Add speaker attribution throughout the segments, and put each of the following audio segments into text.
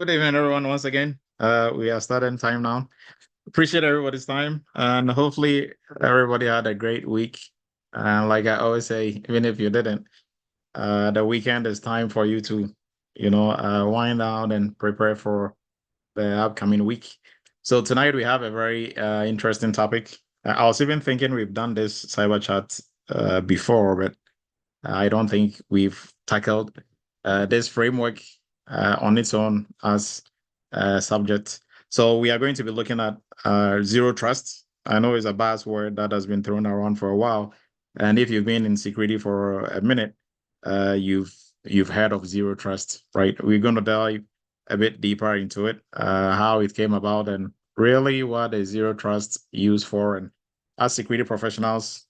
Speaker 1: Good evening, everyone. Once again, we are starting time now. Appreciate everybody's time, and hopefully everybody had a great week. And like I always say, even if you didn't, the weekend is time for you to, wind down and prepare for the upcoming week. So tonight we have a very interesting topic. I was even thinking we've done this cyber chat before, but I don't think we've tackled this framework on its own as a subject. So we are going to be looking at zero trust. I know it's a buzzword that has been thrown around for a while, and if you've been in security for a minute, you've heard of zero trust, right? We're going to dive a bit deeper into it, how it came about, and really what is zero trust used for. And as security professionals,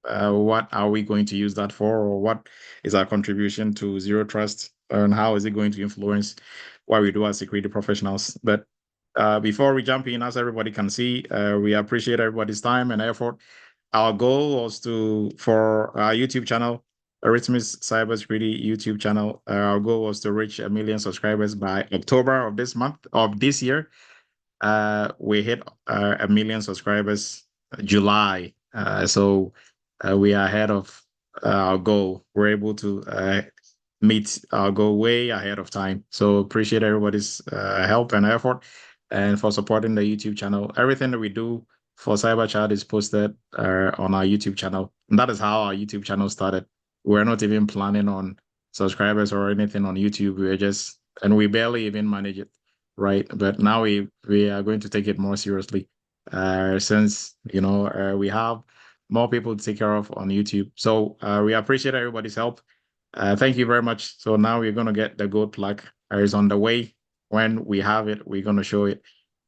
Speaker 1: what are we going to use that for, or what is our contribution to zero trust, and how is it going to influence what we do as security professionals? But before we jump in, as everybody can see, we appreciate everybody's time and effort. Our goal was for our YouTube channel, Eretmis Cybersecurity YouTube channel, our goal was to reach 1 million subscribers by October of this year. We hit 1 million subscribers July. So we are ahead of our goal. We're able to meet our goal way ahead of time. So appreciate everybody's help and effort, and for supporting the YouTube channel. Everything that we do for Cyber Chat is posted on our YouTube channel. And that is how our YouTube channel started. We're not even planning on subscribers or anything on YouTube. And we barely even manage it, right? But now we are going to take it more seriously, since we have more people to take care of on YouTube. So we appreciate everybody's help. Thank you very much. So now we're going to get the gold plaque. It's on the way. When we have it, we're going to show it,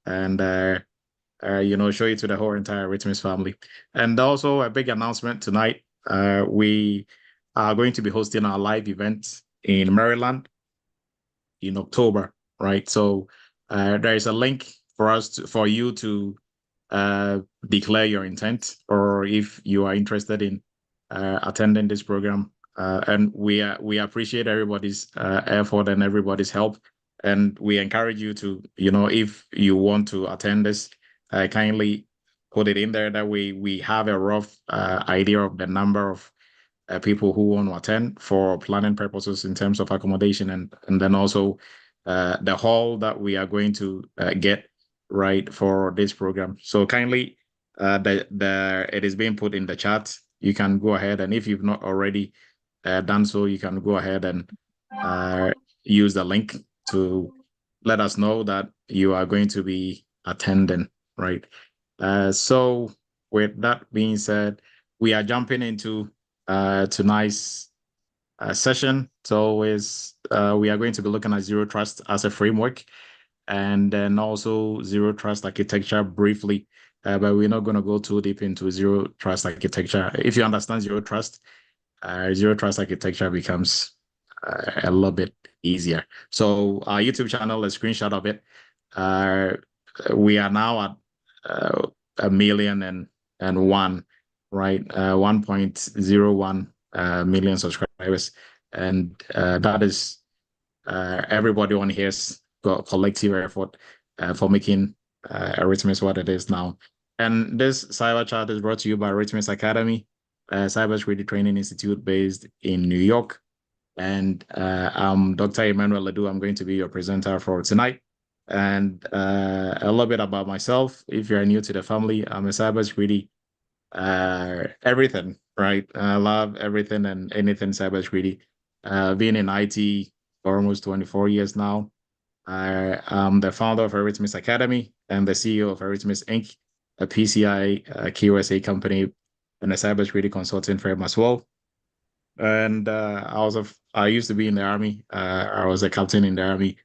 Speaker 1: and show it to the whole entire Eretmis family. And also a big announcement tonight. We are going to be hosting our live event in Maryland in October, right? So there is a link for you to declare your intent, or if you are interested in attending this program. And we appreciate everybody's effort and everybody's help, and we encourage you to, if you want to attend this, kindly put it in there. That way we have a rough idea of the number of people who want to attend for planning purposes in terms of accommodation, and then also the hall that we are going to get right for this program. So kindly, it is being put in the chat. You can go ahead, and if you've not already done so, you can go ahead and use the link to let us know that you are going to be attending, right? So with that being said, we are jumping into tonight's session. So we are going to be looking at zero trust as a framework, and then also zero trust architecture briefly. But we're not going to go too deep into zero trust architecture. If you understand zero trust architecture becomes a little bit easier. So our YouTube channel, a screenshot of it. We are now at 1,000,001, right? 1.01 million subscribers, and that is everybody on here's got collective effort for making Eretmis what it is now. And this cyber chat is brought to you by Eretmis Academy, Cybersecurity Training Institute based in New York. And I'm Dr. Emmanuel Ledoux. I'm going to be your presenter for tonight. And a little bit about myself. If you're new to the family, I'm a cybersecurity everything, right? I love everything and anything cybersecurity. Been in IT for almost 24 years now. I am the founder of Eretmis Academy and the CEO of Eretmis Inc., a PCI QSA company and a cybersecurity consulting firm as well. And I used to be in the Army. I was a captain in the Army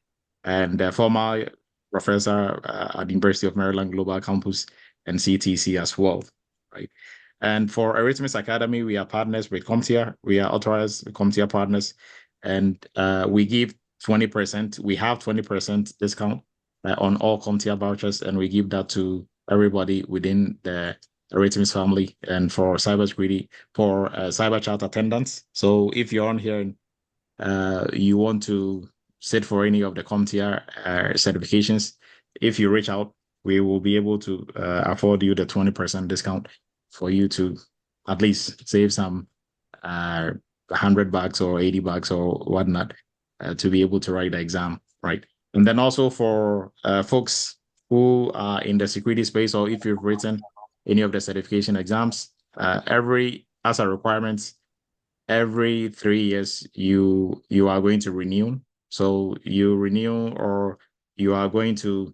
Speaker 1: and a former professor at the University of Maryland Global Campus and CTC as well, right? And for Eretmis Academy, we are partners with CompTIA. We are authorized CompTIA partners, and we give 20%. We have 20% discount on all CompTIA vouchers, and we give that to everybody within the Eretmis family, and for cybersecurity, for cyber chat attendance. So if you're on here and you want to sit for any of the CompTIA certifications, if you reach out, we will be able to afford you the 20% discount for you to at least save some $100 or $80 or whatnot to be able to write the exam, right? And then also for folks who are in the security space, or if you've written any of the certification exams, as a requirement, every 3 years you are going to renew. So you renew, or you are going to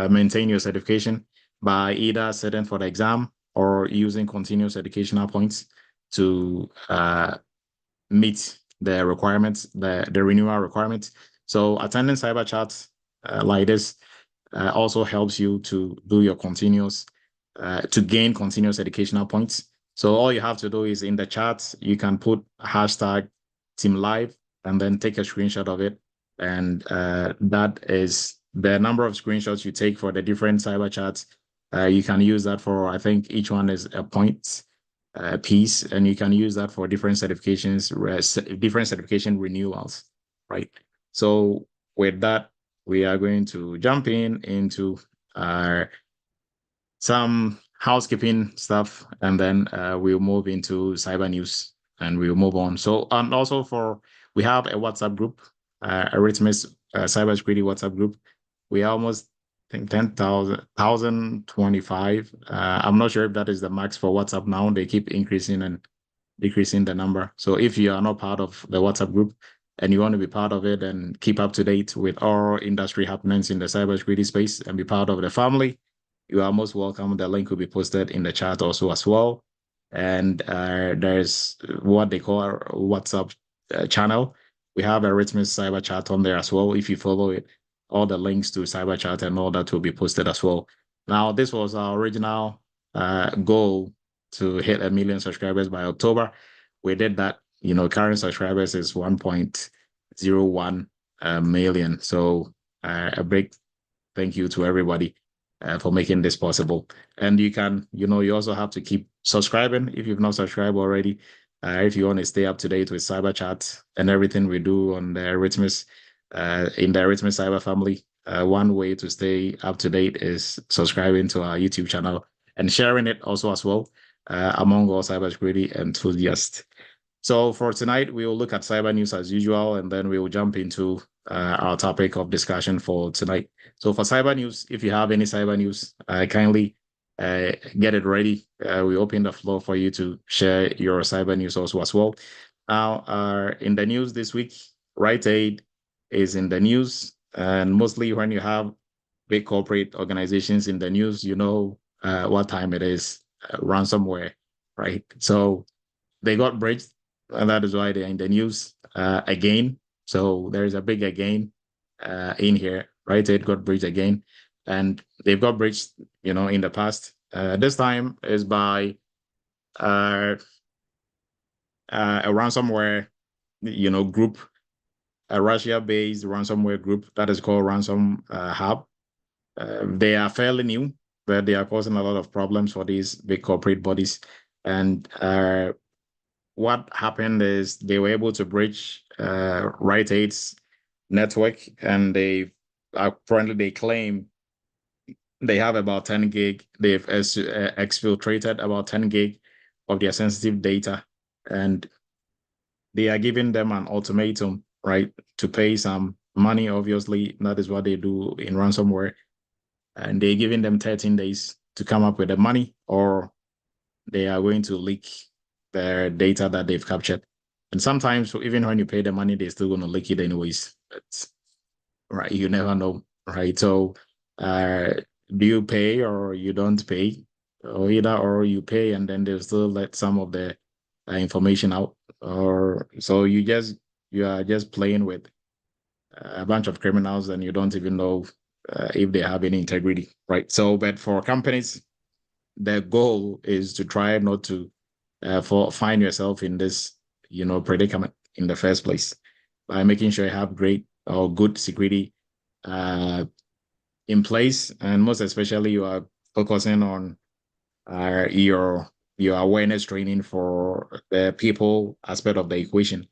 Speaker 1: maintain your certification by either sitting for the exam or using continuous educational points to meet the requirements, the renewal requirements. So attending cyber chats like this also helps you to do your to gain continuous educational points. So all you have to do is in the chat, you can put hashtag team live and then take a screenshot of it. And that is the number of screenshots you take for the different cyber chats. You can use that for, I think each one is a point piece, and you can use that for different certifications, different certification renewals, right? So with that, we are going to jump into some housekeeping stuff, and then we'll move into cyber news, and we'll move on. So, and also we have a WhatsApp group, Eretmis Cybersecurity WhatsApp group. We almost, I think, 10,025. I'm not sure if that is the max for WhatsApp now. They keep increasing and decreasing the number. So if you are not part of the WhatsApp group and you want to be part of it and keep up to date with all industry happenings in the cybersecurity space and be part of the family, you are most welcome. The link will be posted in the chat also as well. And there's what they call a WhatsApp channel. We have a Eretmis Cyber Chat on there as well. If you follow it, all the links to Cyber Chat and all that will be posted as well. Now, this was our original goal, to hit 1 million subscribers by October. We did that. Current subscribers is 1.01 million. So a big thank you to everybody for making this possible. And you can, you also have to keep subscribing if you've not subscribed already. If you want to stay up to date with Cyber Chat and everything we do on the Eretmis, in the Eretmis Cyber family, one way to stay up to date is subscribing to our YouTube channel and sharing it also as well among all cybersecurity enthusiasts. So for tonight, we will look at cyber news as usual, and then we will jump into our topic of discussion for tonight. So for cyber news, if you have any cyber news, kindly get it ready. We open the floor for you to share your cyber news also as well. Now, in the news this week, Rite Aid is in the news, and mostly when you have big corporate organizations in the news, you know what time it is, ransomware, right? So they got breached, and that is why they're in the news again. So there's a big again in here, right? It got breached again, and they've got breached, in the past. This time is by a ransomware, group, a Russia-based ransomware group that is called Ransom Hub. They are fairly new, but they are causing a lot of problems for these big corporate bodies. And what happened is they were able to breach Rite Aid's network, and apparently they claim they have about 10 gig. They've exfiltrated about 10 gig of their sensitive data, and they are giving them an ultimatum, right, to pay some money. Obviously, that is what they do in ransomware, and they're giving them 13 days to come up with the money, or they are going to leak their data that they've captured. And sometimes, even when you pay the money, they're still going to leak it anyways. But, right, you never know, right? So, do you pay or you don't pay, or you pay and then they'll still let some of the information out, or so you are just playing with a bunch of criminals and you don't even know if they have any integrity, right? So, but for companies, the goal is to try not to find yourself in this, predicament in the first place, by making sure you have great or good security in place, and most especially you are focusing on your awareness training for the people aspect of the equation,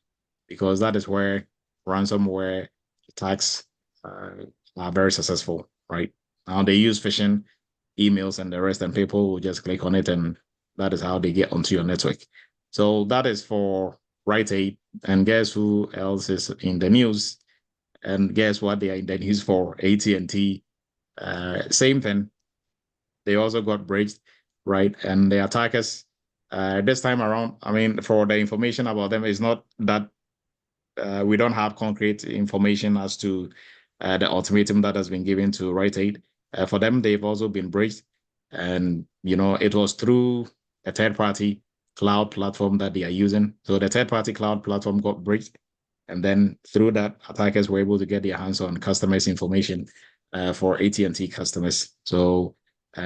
Speaker 1: because that is where ransomware attacks are very successful, right? Now they use phishing emails and the rest, and people will just click on it, and that is how they get onto your network. So that is for Rite Aid. And guess who else is in the news? And guess what they are in the news for? AT&T. Same thing. They also got breached, right? And the attackers, this time around, I mean, for the information about them, it's not that we don't have concrete information as to the ultimatum that has been given to Rite Aid. For them, they've also been breached. And, it was through a third party cloud platform that they are using. So the third party cloud platform got breached. And then through that, attackers were able to get their hands on customers' information for AT&T customers. So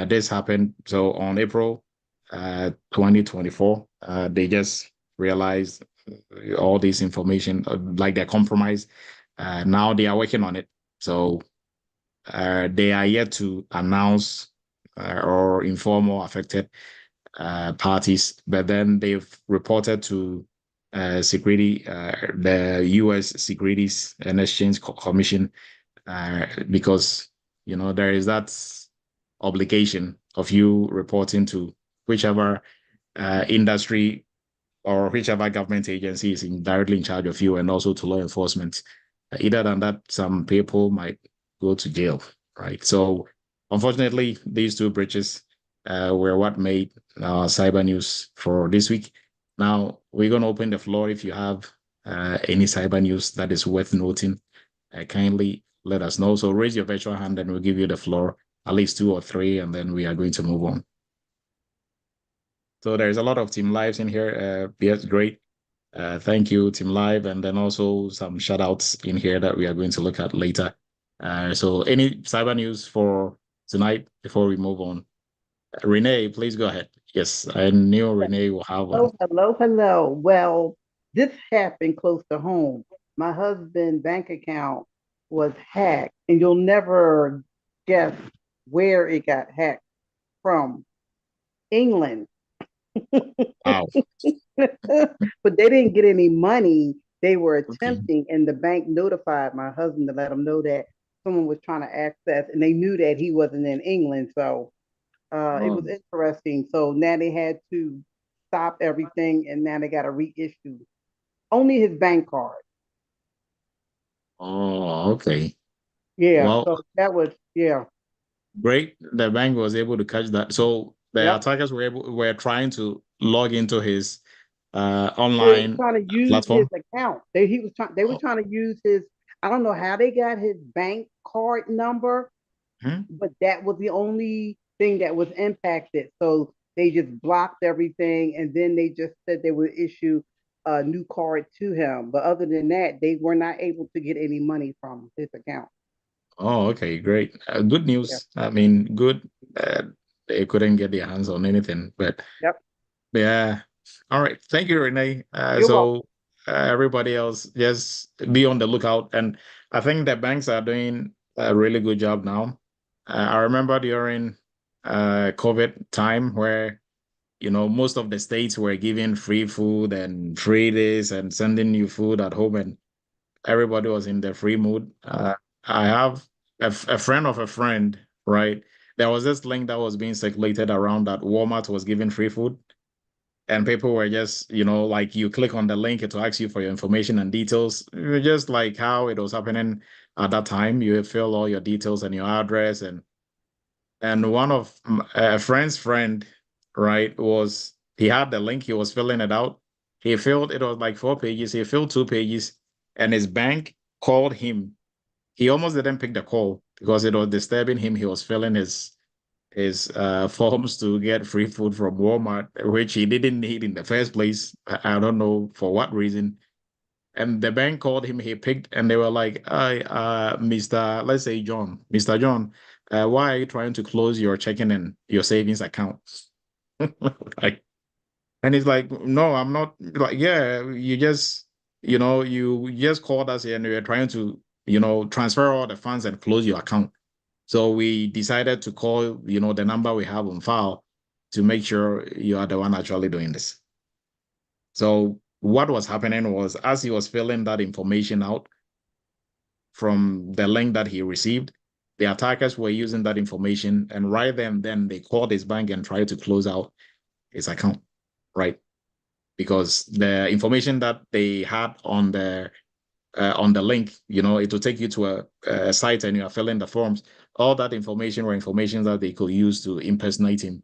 Speaker 1: this happened. So on April 2024, they just realized all this information, like they're compromised. Now they are working on it. So they are yet to announce or inform all affected parties, but then they've reported to the U.S. Securities and Exchange Commission, because there is that obligation of you reporting to whichever industry or whichever government agency is directly in charge of you, and also to law enforcement. Either than that, some people might go to jail, right? So unfortunately, these two breaches were what made cyber news for this week. Now, we're going to open the floor. If you have any cyber news that is worth noting, kindly let us know. So raise your virtual hand and we'll give you the floor, at least 2 or 3, and then we are going to move on. So there's a lot of Team Lives in here. Yes, great. Thank you, Team Live, and then also some shout outs in here that we are going to look at later. So any cyber news for tonight before we move on? Renee, please go ahead. Yes, I knew Renee will have one.
Speaker 2: Hello. Well, this happened close to home. My husband's bank account was hacked, and you'll never guess where it got hacked from. England.
Speaker 1: Wow.
Speaker 2: But they didn't get any money. They were
Speaker 1: Okay.
Speaker 2: attempting, and the bank notified my husband to let him know that someone was trying to access, and they knew that he wasn't in England. So it was interesting. So now they had to stop everything, and now they got to reissue only his bank card.
Speaker 1: Oh, okay.
Speaker 2: Yeah.
Speaker 1: Well,
Speaker 2: So that was yeah.
Speaker 1: great. The bank was able to catch that. So the
Speaker 2: Yep.
Speaker 1: attackers were trying to log into his
Speaker 2: They were
Speaker 1: online
Speaker 2: trying to use his
Speaker 1: platform.
Speaker 2: account. They were
Speaker 1: Oh,
Speaker 2: trying to use his. I don't know how they got his bank card number,
Speaker 1: hmm.
Speaker 2: but that was the only thing that was impacted. So they just blocked everything, and then they just said they would issue a new card to him. But other than that, they were not able to get any money from his account.
Speaker 1: Oh, okay, great. Good
Speaker 2: Yeah.
Speaker 1: news. I mean, good. They couldn't get their hands on anything, but
Speaker 2: Yep.
Speaker 1: yeah. All right. Thank you, Renee.
Speaker 2: You're welcome.
Speaker 1: So everybody else, just be on the lookout. And I think the banks are doing a really good job now. I remember during COVID time where, most of the states were giving free food and free this and sending you food at home, and everybody was in the free mood. I have a friend of a friend, right? There was this link that was being circulated around that Walmart was giving free food, and people were just, like you click on the link, it will ask you for your information and details. Just like how it was happening at that time. You fill all your details and your address, and one of a friend's friend, right, he had the link, he was filling it out. It was like 4 pages. He filled 2 pages, and his bank called him. He almost didn't pick the call because it was disturbing him. He was filling his forms to get free food from Walmart, which he didn't need in the first place. I don't know for what reason. And the bank called him, he picked, and they were like, "Hi, Mr. Let's say John, Mr. John, why are you trying to close your checking and your savings account?" Like, and he's like, "No, I'm not." Like, yeah, you just called us here and we are trying to, transfer all the funds and close your account. So we decided to call, the number we have on file to make sure you are the one actually doing this. So what was happening was, as he was filling that information out, from the link that he received. The attackers were using that information, and right then they called his bank and tried to close out his account, right? Because the information that they had on the link, it will take you to a site and you are filling the forms. All that information were information that they could use to impersonate him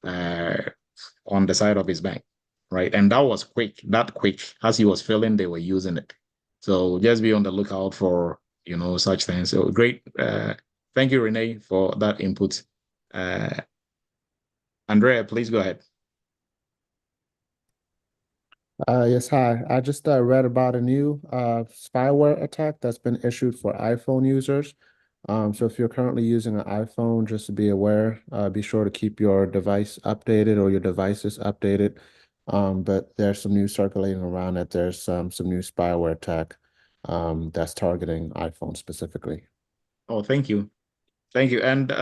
Speaker 1: on the side of his bank, right? And that was quick, that quick. As he was filling, they were using it. So just be on the lookout for, such things. So great. Thank you, Renee, for that input. Andrea, please go ahead.
Speaker 3: Yes, hi. I just read about a new spyware attack that's been issued for iPhone users. So if you're currently using an iPhone, just to be aware, be sure to keep your device updated or your devices updated. But there's some news circulating around that there's some new spyware attack that's targeting iPhone specifically.
Speaker 1: Oh, thank you. Thank you. And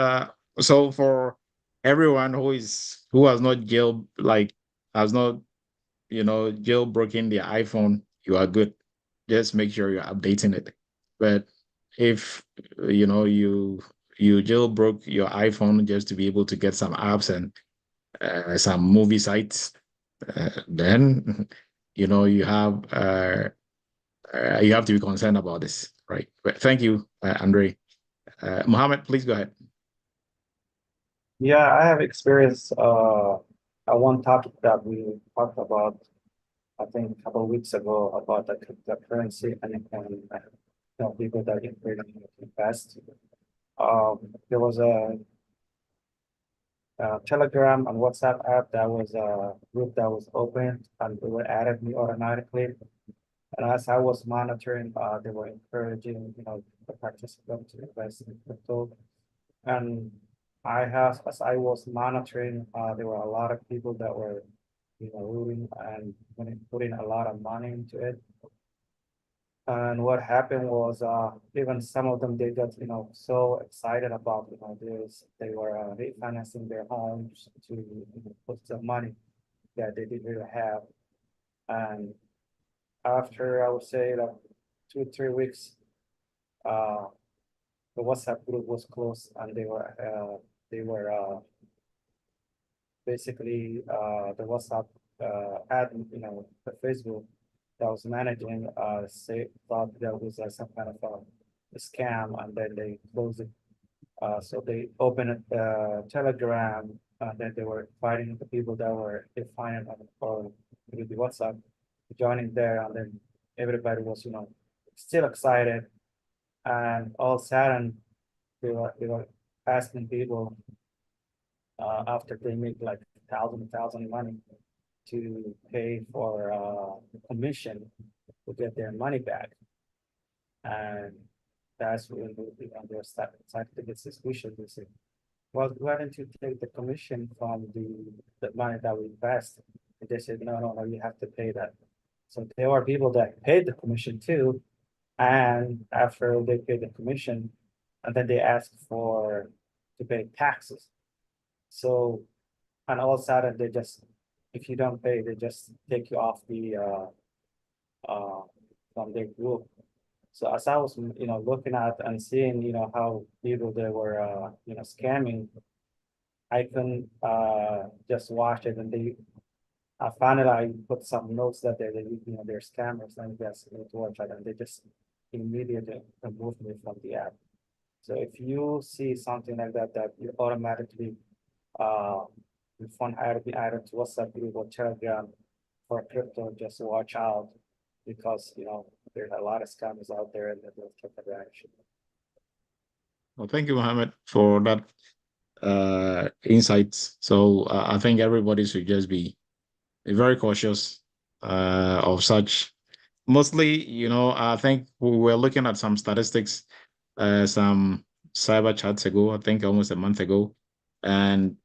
Speaker 1: so for everyone who has not has not jailbroken their iPhone, you are good. Just make sure you're updating it. But if you jailbroke your iPhone just to be able to get some apps and some movie sites, then you have to be concerned about this, right? But thank you, Andre. Mohammed, please go ahead.
Speaker 4: Yeah, I have experienced one topic that we talked about, I think a couple of weeks ago, about the cryptocurrency and people that invest. There was a Telegram and WhatsApp app that was a group that was open and they were added me automatically. And as I was monitoring, they were encouraging, the participants to invest in crypto. And as I was monitoring, there were a lot of people that were, rooting and putting a lot of money into it. And what happened was, even some of them, they got, so excited about, this, they were refinancing their homes to put some money that they didn't really have. And after, I would say, like 2 or 3 weeks, the WhatsApp group was closed and they were basically the WhatsApp admin, the Facebook that was managing thought that was some kind of a scam, and then they closed it. So they opened Telegram, and then they were fighting the people that were defiant or with the WhatsApp, joining there, and then everybody was still excited, and all of a sudden they were asking people after they make like thousand money to pay for the commission to get their money back. And that's when they started to get suspicious. They said, well, why don't you take the commission from the money that we invest? And they said, no, you have to pay that. So there were people that paid the commission too. And after they paid the commission, and then they asked to pay taxes. So, and all of a sudden if you don't pay, they just take you off from their group. So as I was, looking at and seeing, how people they were, scamming, I couldn't just watch it, and finally I put some notes that they're scammers, and just to watch it, and they just immediately removed me from the app. So if you see something like that you automatically your phone be added to WhatsApp group or Telegram for crypto, just watch out, because there's a lot of scammers out there and they'll take advantage.
Speaker 1: Well, thank you, Mohammed, for that insights. So I think everybody should just be very cautious of such. Mostly, I think we were looking at some statistics, some cyber chats ago, I think almost a month ago, and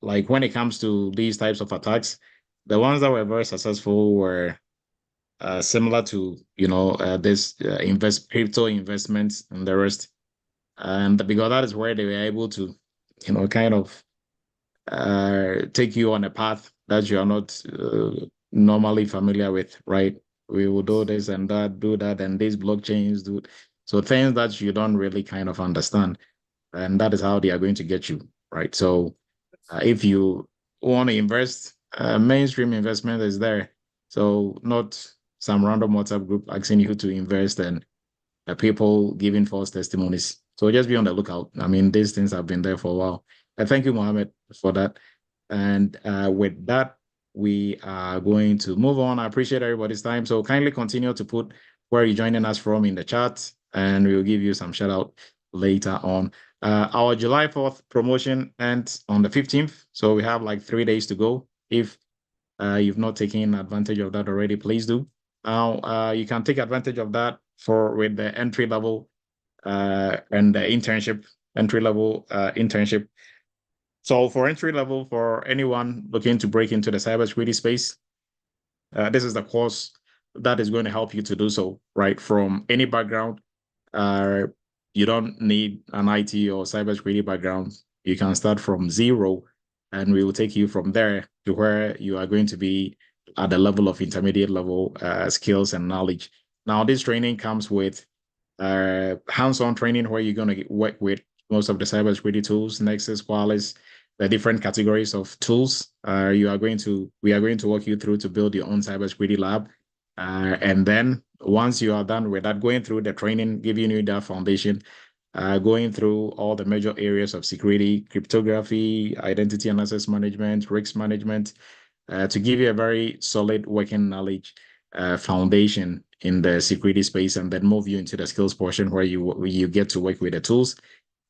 Speaker 1: like when it comes to these types of attacks, the ones that were very successful were similar to this crypto investments and the rest, and because that is where they were able to kind of take you on a path that you are not normally familiar with, right? We will do this and that, do that, and these blockchains do. So things that you don't really kind of understand, and that is how they are going to get you, right? So if you want to invest, mainstream investment is there. So not some random WhatsApp group asking you to invest and people giving false testimonies. So just be on the lookout. I mean, these things have been there for a while. Thank you, Mohammed, for that. And with that, we are going to move on. I appreciate everybody's time. So kindly continue to put where you're joining us from in the chat, and we'll give you some shout out later on. Our July 4th promotion ends on the 15th. So we have like 3 days to go. If you've not taken advantage of that already, please do. Now, you can take advantage of that with the entry level and the entry level internship. So for entry level, for anyone looking to break into the cybersecurity space, this is the course that is going to help you to do so, right? From any background, you don't need an IT or cybersecurity background. You can start from zero, and we will take you from there to where you are going to be at the level of intermediate level skills and knowledge. Now, this training comes with hands-on training where you're going to work with most of the cybersecurity tools, Nexus, Qualys, the different categories of tools. We are going to walk you through to build your own cybersecurity lab. And then once you are done with that, going through the training, giving you that foundation, going through all the major areas of security, cryptography, identity and access management, risk management, to give you a very solid working knowledge foundation in the security space, and then move you into the skills portion where you get to work with the tools.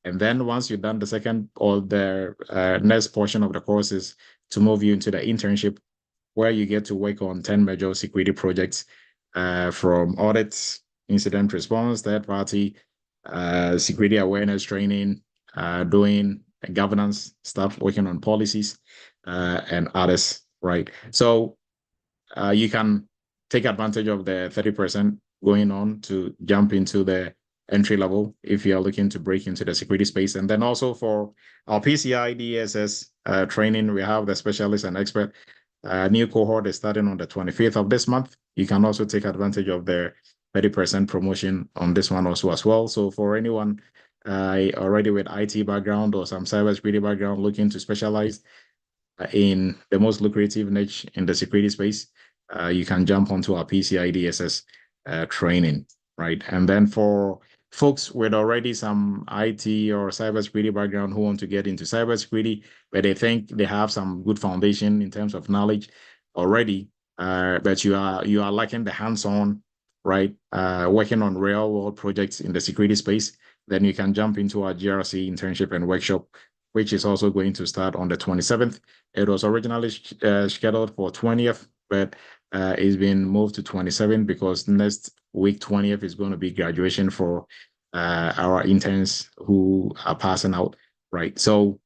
Speaker 1: And then once you've done the second or the next portion of the course is to move you into the internship, where you get to work on 10 major security projects from audits, incident response, third party, security awareness training, doing governance stuff, working on policies, and others, right? So you can take advantage of the 30% going on to jump into the entry level if you are looking to break into the security space. And then also for our PCI DSS training, we have the specialist and expert. New cohort is starting on the 25th of this month. You can also take advantage of the 30% promotion on this one also as well. So for anyone already with IT background or some cybersecurity background looking to specialize in the most lucrative niche in the security space, you can jump onto our PCI DSS training, right? And then for folks with already some IT or cybersecurity background who want to get into cybersecurity, but they think they have some good foundation in terms of knowledge already, but you are lacking the hands-on, right? Working on real world projects in the security space, then you can jump into our GRC internship and workshop, which is also going to start on the 27th. It was originally scheduled for 20th, but it's been moved to 27th because next week 20th is going to be graduation for our interns who are passing out, right? So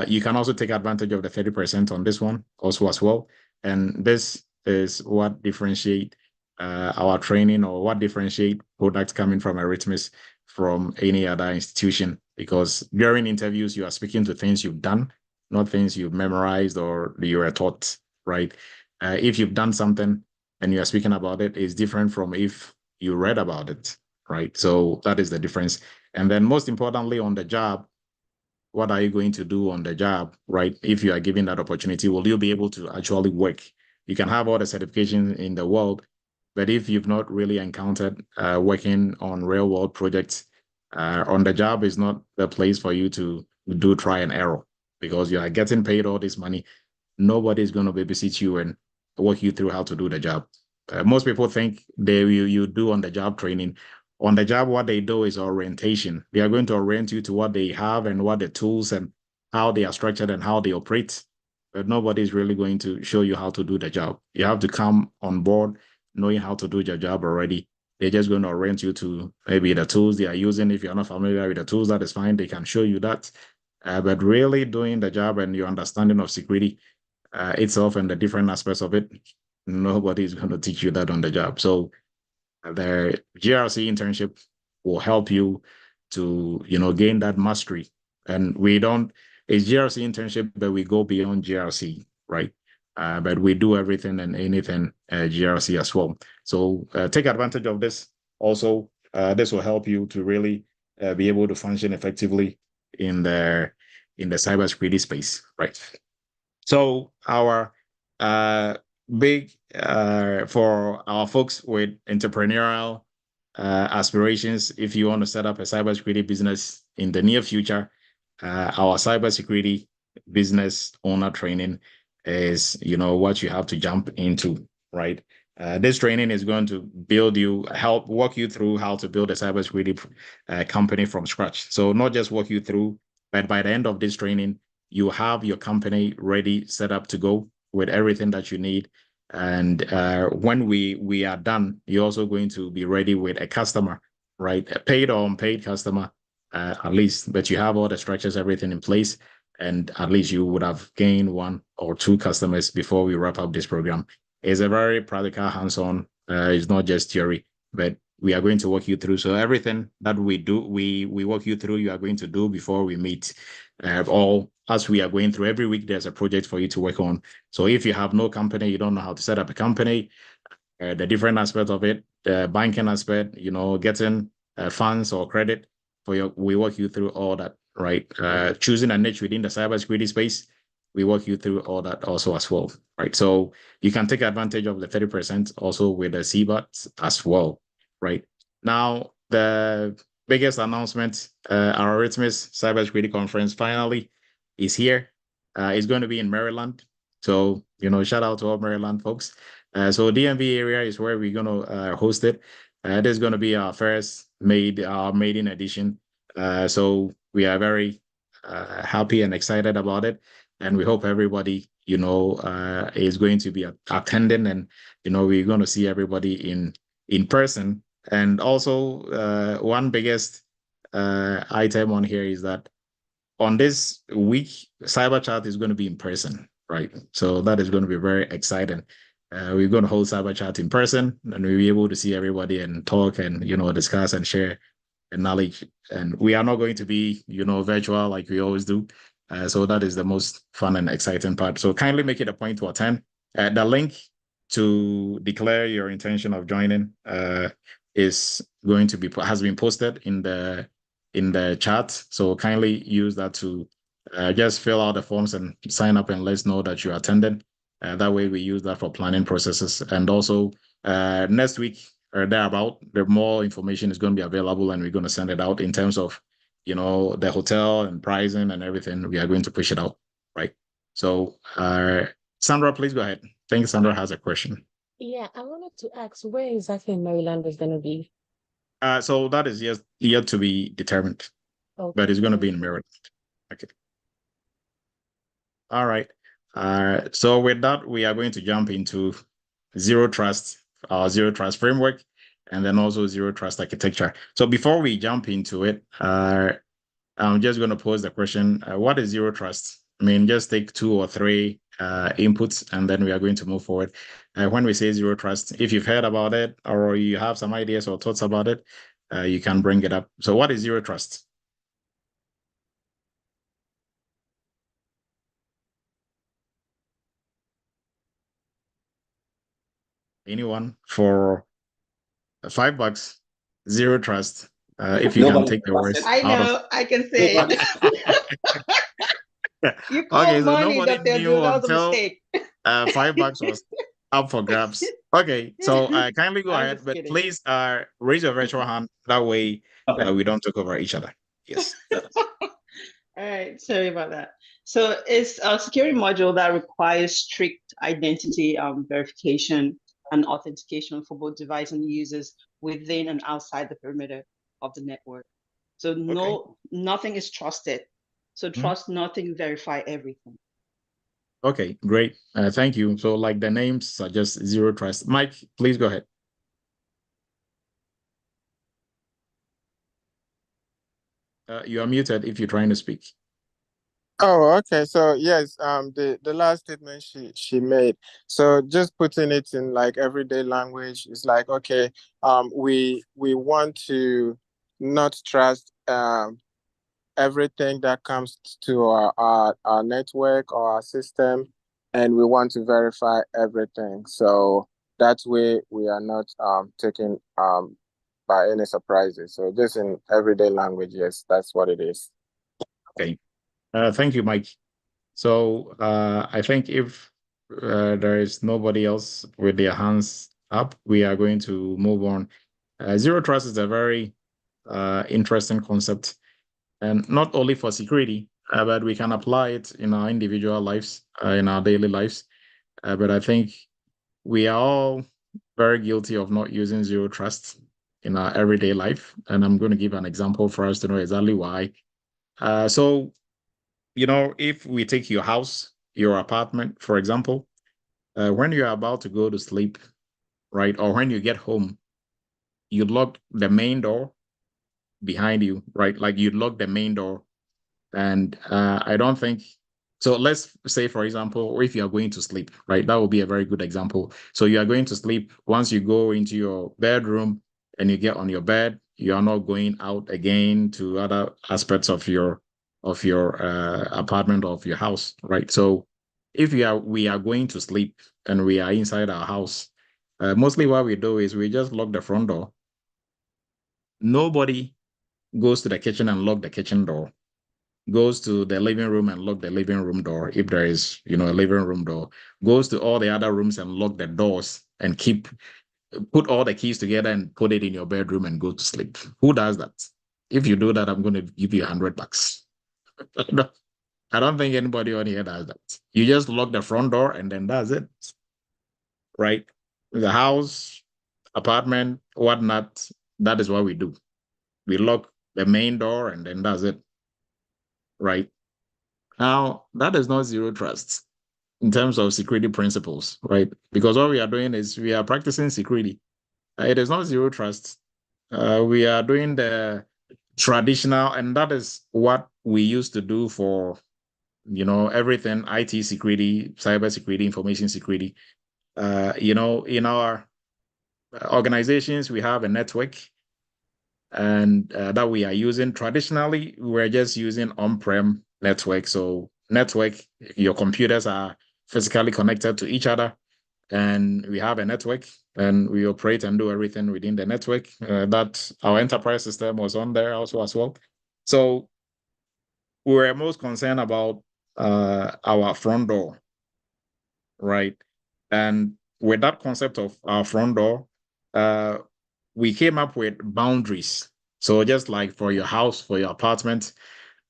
Speaker 1: you can also take advantage of the 30% on this one also as well. And this is what differentiate our training, or what differentiate products coming from Eretmis from any other institution, because during interviews, you are speaking to things you've done, not things you've memorized or you were taught, right? If you've done something and you are speaking about it, it's different from if you read about it, right? So that is the difference. And then most importantly, on the job, what are you going to do on the job, right? If you are given that opportunity, will you be able to actually work? You can have all the certifications in the world, but if you've not really encountered working on real world projects, on the job is not the place for you to do try and error, because you are getting paid all this money. Nobody's going to babysit you and walk you through how to do the job. Most people think you do on the job training. On the job, what they do is orientation. They are going to orient you to what they have and what the tools and how they are structured and how they operate. But nobody's really going to show you how to do the job. You have to come on board knowing how to do your job already. They're just going to orient you to maybe the tools they are using. If you're not familiar with the tools, that is fine. They can show you that. But really doing the job and your understanding of security itself and the different aspects of it, nobody's going to teach you that on the job. So the GRC internship will help you to, gain that mastery. And it's GRC internship, but we go beyond GRC, right? but we do everything and anything GRC as well. So take advantage of this. Also, this will help you to really be able to function effectively in the cybersecurity space, right? So our big for our folks with entrepreneurial aspirations, if you want to set up a cybersecurity business in the near future, our cybersecurity business owner training is, what you have to jump into, right? This training is going to help walk you through how to build a cybersecurity company from scratch. So not just walk you through, but by the end of this training, you have your company ready, set up to go with everything that you need. And when we are done, you're also going to be ready with a customer, right? A paid or unpaid customer, at least, but you have all the structures, everything in place. And at least you would have gained 1 or 2 customers before we wrap up this program. It's a very practical, hands-on. It's not just theory, but we are going to walk you through. So everything that we do, we walk you through, you are going to do before we meet. All as we are going through every week, there's a project for you to work on. So if you have no company, you don't know how to set up a company, the different aspects of it, the banking aspect, getting funds or credit we walk you through all that, right? Choosing a niche within the cybersecurity space, we walk you through all that also as well, right? So you can take advantage of the 30% also with the CBOT as well, right? Now, the biggest announcement, our Eretmis Cybersecurity Conference finally is here. It's going to be in Maryland. So, shout out to all Maryland folks. So DMV area is where we're going to host it. This is going to be our first maiden edition. So we are very happy and excited about it. And we hope everybody, is going to be attending, and, we're going to see everybody in person. And also, one biggest item on here is that on this week, Cyber Chat is going to be in person, right? So that is going to be very exciting. We're going to hold Cyber Chat in person, and we'll be able to see everybody and talk and, discuss and share knowledge. And we are not going to be, virtual like we always do. So that is the most fun and exciting part. So kindly make it a point to attend. The link to declare your intention of joining has been posted in the chat. So kindly use that to just fill out the forms and sign up and let us know that you're attending. That way we use that for planning processes. And also next week or thereabout, the more information is going to be available, and we're going to send it out in terms of, the hotel and pricing and everything. We are going to push it out, right? So Sandra, please go ahead. I think Sandra has a question.
Speaker 5: Yeah, I wanted to ask where exactly in Maryland is going to be?
Speaker 1: So that is yet to be determined, but it's going to be in Maryland. Okay. All right. So with that, we are going to jump into zero trust framework, and then also zero trust architecture. So before we jump into it, I'm just going to pose the question: what is zero trust? I mean, just take 2 or 3 inputs, and then we are going to move forward. When we say zero trust, if you've heard about it or you have some ideas or thoughts about it, you can bring it up. So what is zero trust? Anyone? For $5, zero trust. If you can take the words
Speaker 2: I know, I can say it. You call
Speaker 1: okay, so
Speaker 2: money,
Speaker 1: nobody
Speaker 2: Dr.
Speaker 1: knew
Speaker 2: That was a
Speaker 1: until
Speaker 2: mistake.
Speaker 1: $5 was up for grabs. Okay, so kindly go ahead, but
Speaker 2: kidding.
Speaker 1: please raise your virtual hand. That way we don't talk over each other. Yes.
Speaker 6: All right, sorry about that. So it's a security module that requires strict identity verification and authentication for both device and users within and outside the perimeter of the network. So nothing is trusted. So trust nothing, verify everything.
Speaker 1: Okay, great. Thank you. So like the names suggest, zero trust. Mike, please go ahead. You are muted if you're trying to speak.
Speaker 7: Oh, okay. So yes, the last statement she made. So just putting it in like everyday language is like, okay, we want to not trust everything that comes to our network or our system and we want to verify everything. So that way we are not taken by any surprises. So just in everyday language, yes, that's what it is.
Speaker 1: Okay. Thank you, Mike. So I think if there is nobody else with their hands up, we are going to move on. Zero trust is a very interesting concept, and not only for security, but we can apply it in our individual lives, in our daily lives. But I think we are all very guilty of not using zero trust in our everyday life. And I'm going to give an example for us to know exactly why. So, if we take your house, your apartment, for example, when you're about to go to sleep, right, or when you get home, you lock the main door behind you, right? Like you lock the main door. And I don't think so. Let's say, for example, if you are going to sleep, right? That would be a very good example. So you are going to sleep. Once you go into your bedroom and you get on your bed, you are not going out again to other aspects of your apartment or of your house, right? So if we are going to sleep and we are inside our house, mostly what we do is we just lock the front door. Nobody goes to the kitchen and lock the kitchen door, goes to the living room and lock the living room door if there is, a living room door, goes to all the other rooms and lock the doors and put all the keys together and put it in your bedroom and go to sleep. Who does that? If you do that, I'm going to give you $100. I don't think anybody on here does that. You just lock the front door and then that's it, right? The house, apartment, whatnot, that is what we do. We lock the main door and then that's it, right? Now, that is not zero trust in terms of security principles, right? Because what we are doing is we are practicing security. It is not zero trust. We are doing the traditional, and that is what we used to do for, everything IT security, cyber security, information security. In our organizations, we have a network and that we are using. Traditionally, we're just using on-prem network. So network, your computers are physically connected to each other, and we have a network, and we operate and do everything within the network. That our enterprise system was on there also as well. So we were most concerned about our front door, right? And with that concept of our front door, we came up with boundaries. So just like for your house, for your apartment,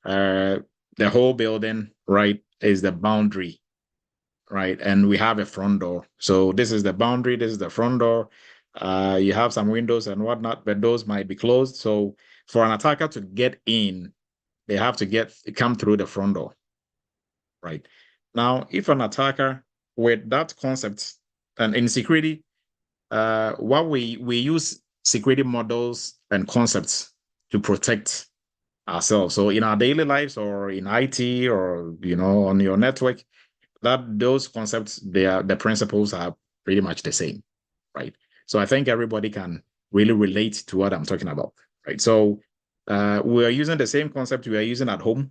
Speaker 1: the whole building, right, is the boundary, right? And we have a front door. So this is the boundary, this is the front door. You have some windows and whatnot, but those might be closed. So for an attacker to get in, they have to come through the front door, right? Now, if an attacker with that concept, and in security, what we use security models and concepts to protect ourselves. So in our daily lives or in IT or on your network, those concepts, the principles are pretty much the same, right? So I think everybody can really relate to what I'm talking about, right? So we are using the same concept we are using at home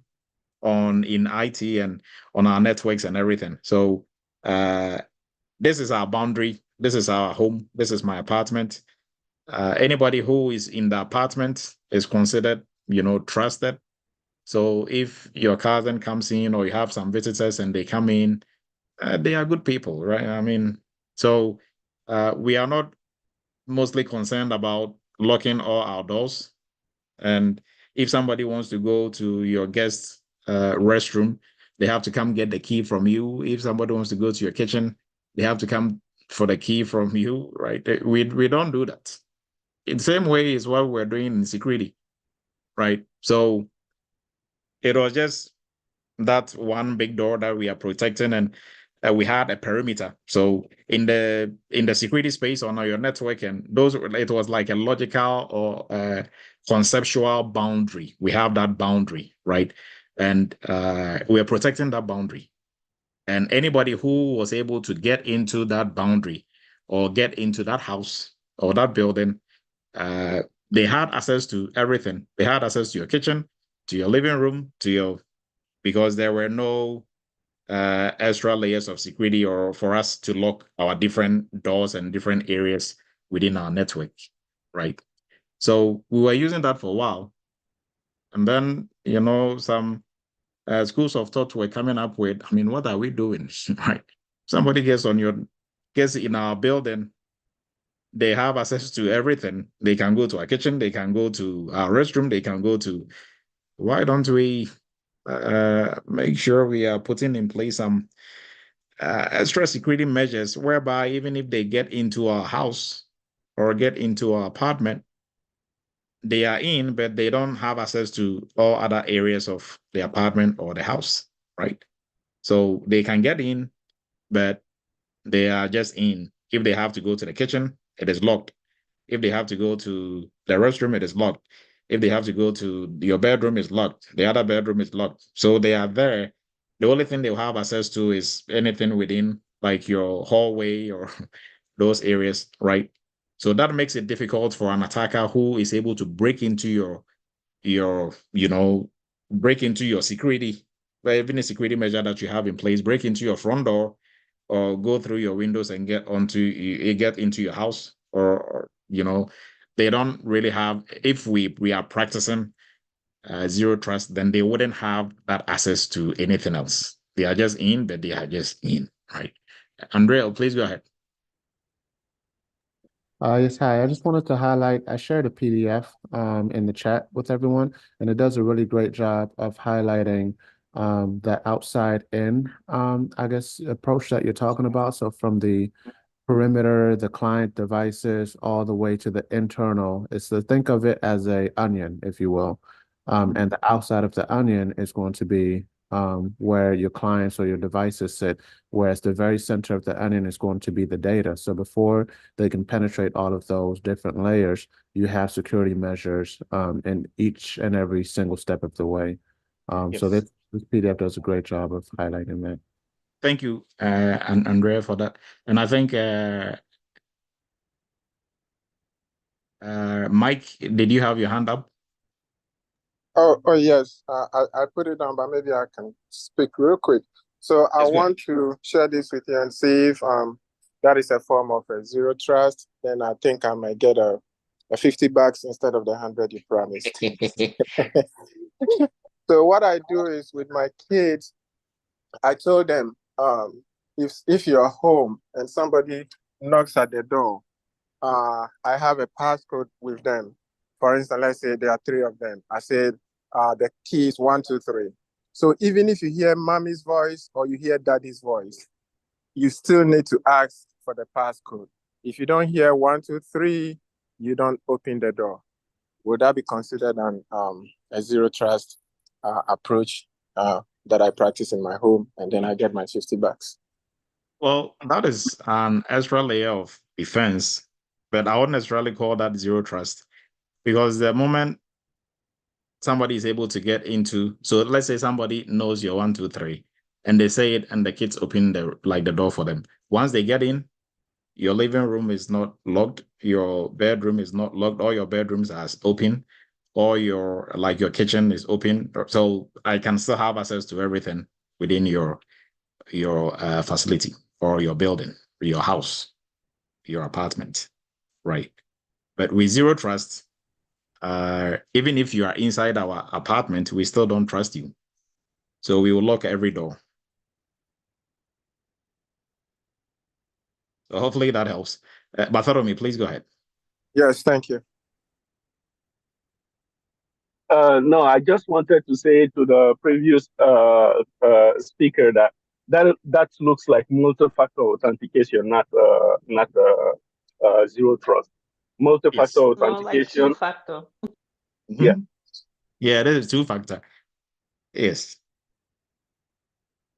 Speaker 1: in IT and on our networks and everything. So this is our boundary. This is our home. This is my apartment. Anybody who is in the apartment is considered, trusted. So if your cousin comes in or you have some visitors and they come in, they are good people, right? I mean, so we are not mostly concerned about locking all our doors. And if somebody wants to go to your guest restroom, they have to come get the key from you. If somebody wants to go to your kitchen, they have to come for the key from you, right? We don't do that. In the same way is what we're doing in security, right? So it was just that one big door that we are protecting, and we had a perimeter. So in the security space on your network, and it was like a logical or conceptual boundary. We have that boundary, right? And we are protecting that boundary. And anybody who was able to get into that boundary or get into that house or that building, they had access to everything. They had access to your kitchen, to your living room, because there were no extra layers of security or for us to lock our different doors and different areas within our network, right? So we were using that for a while. And then, some schools of thought were coming up with, what are we doing, right? Somebody gets in our building, they have access to everything. They can go to our kitchen, they can go to our restroom, they can go to, why don't we make sure we are putting in place some extra security measures whereby even if they get into our house or get into our apartment, they are in, but they don't have access to all other areas of the apartment or the house, right? So they can get in, but they are just in. If they have to go to the kitchen, it is locked. If they have to go to the restroom, it is locked. If they have to go to your bedroom, it's locked. The other bedroom is locked. So they are there. The only thing they'll have access to is anything within like your hallway or those areas, right? So that makes it difficult for an attacker who is able to break into break into your security, even a security measure that you have in place, break into your front door or go through your windows and get into your house or they don't really have, if we are practicing zero trust, then they wouldn't have that access to anything else. They are just in, but they are just in, right? Andrea, please go ahead.
Speaker 3: Yes, hi. I just wanted to highlight, I shared a PDF in the chat with everyone, and it does a really great job of highlighting the outside in, I guess, approach that you're talking about. So from the perimeter, the client devices, all the way to the internal. It's to think of it as a onion, if you will. And the outside of the onion is going to be where your clients or your devices sit, whereas the very center of the onion is going to be the data. So before they can penetrate all of those different layers, you have security measures in each and every single step of the way. So
Speaker 1: Yes.
Speaker 3: this PDF does a great job of highlighting that.
Speaker 1: Thank you, Andrea, for that. And I think, Mike, did you have your hand up?
Speaker 7: Oh yes. I put it down, but maybe I can speak real quick. So I
Speaker 1: Yes, go ahead.
Speaker 7: want to share this with you and see if that is a form of a zero trust. Then I think I might get a $50 instead of the 100 you promised. So what I do is with my kids, I told them if you're home and somebody knocks at the door, I have a passcode with them. For instance, let's say there are 3 of them. I said the key is 1, 2, 3. So even if you hear mommy's voice or you hear daddy's voice, you still need to ask for the passcode. If you don't hear 1, 2, 3, you don't open the door. Would that be considered a zero trust approach that I practice in my home, and then I get my $50?
Speaker 1: Well, that is an extra layer of defense, but I wouldn't necessarily call that zero trust because the moment somebody is able to get into, so let's say somebody knows your 1, 2, 3, and they say it, and the kids open the door for them. Once they get in, your living room is not locked, your bedroom is not locked, all your bedrooms are open, or your kitchen is open. So I can still have access to everything within your facility or your building, your house, your apartment, right? But with zero trust, even if you are inside our apartment, we still don't trust you. So we will lock every door. So hopefully that helps. Bartholomew, please go ahead.
Speaker 7: Yes, thank you.
Speaker 8: No, I just wanted to say to the previous speaker that looks like multi-factor authentication, not zero trust. Multi-factor
Speaker 1: Yes.
Speaker 6: More like
Speaker 8: authentication.
Speaker 6: two-factor.
Speaker 8: Yeah.
Speaker 1: Yeah, it is 2-factor. Yes.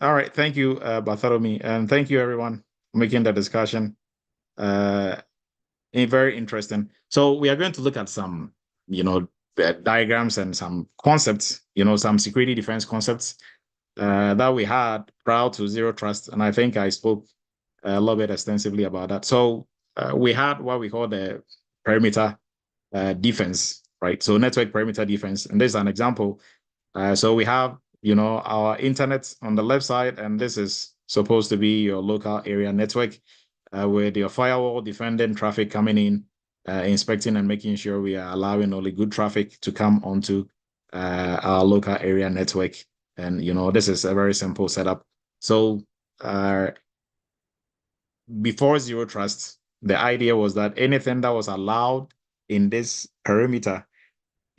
Speaker 1: All right. Thank you, Bartholomew. And thank you, everyone, for making the discussion very interesting. So we are going to look at some, diagrams and some concepts, some security defense concepts that we had prior to zero trust. And I think I spoke a little bit extensively about that. So we had what we call the perimeter defense, right? So network perimeter defense. And this is an example. So we have our internet on the left side, and this is supposed to be your local area network with your firewall defending traffic coming in, inspecting and making sure we are allowing only good traffic to come onto our local area network. And, this is a very simple setup. So before Zero Trust, the idea was that anything that was allowed in this perimeter,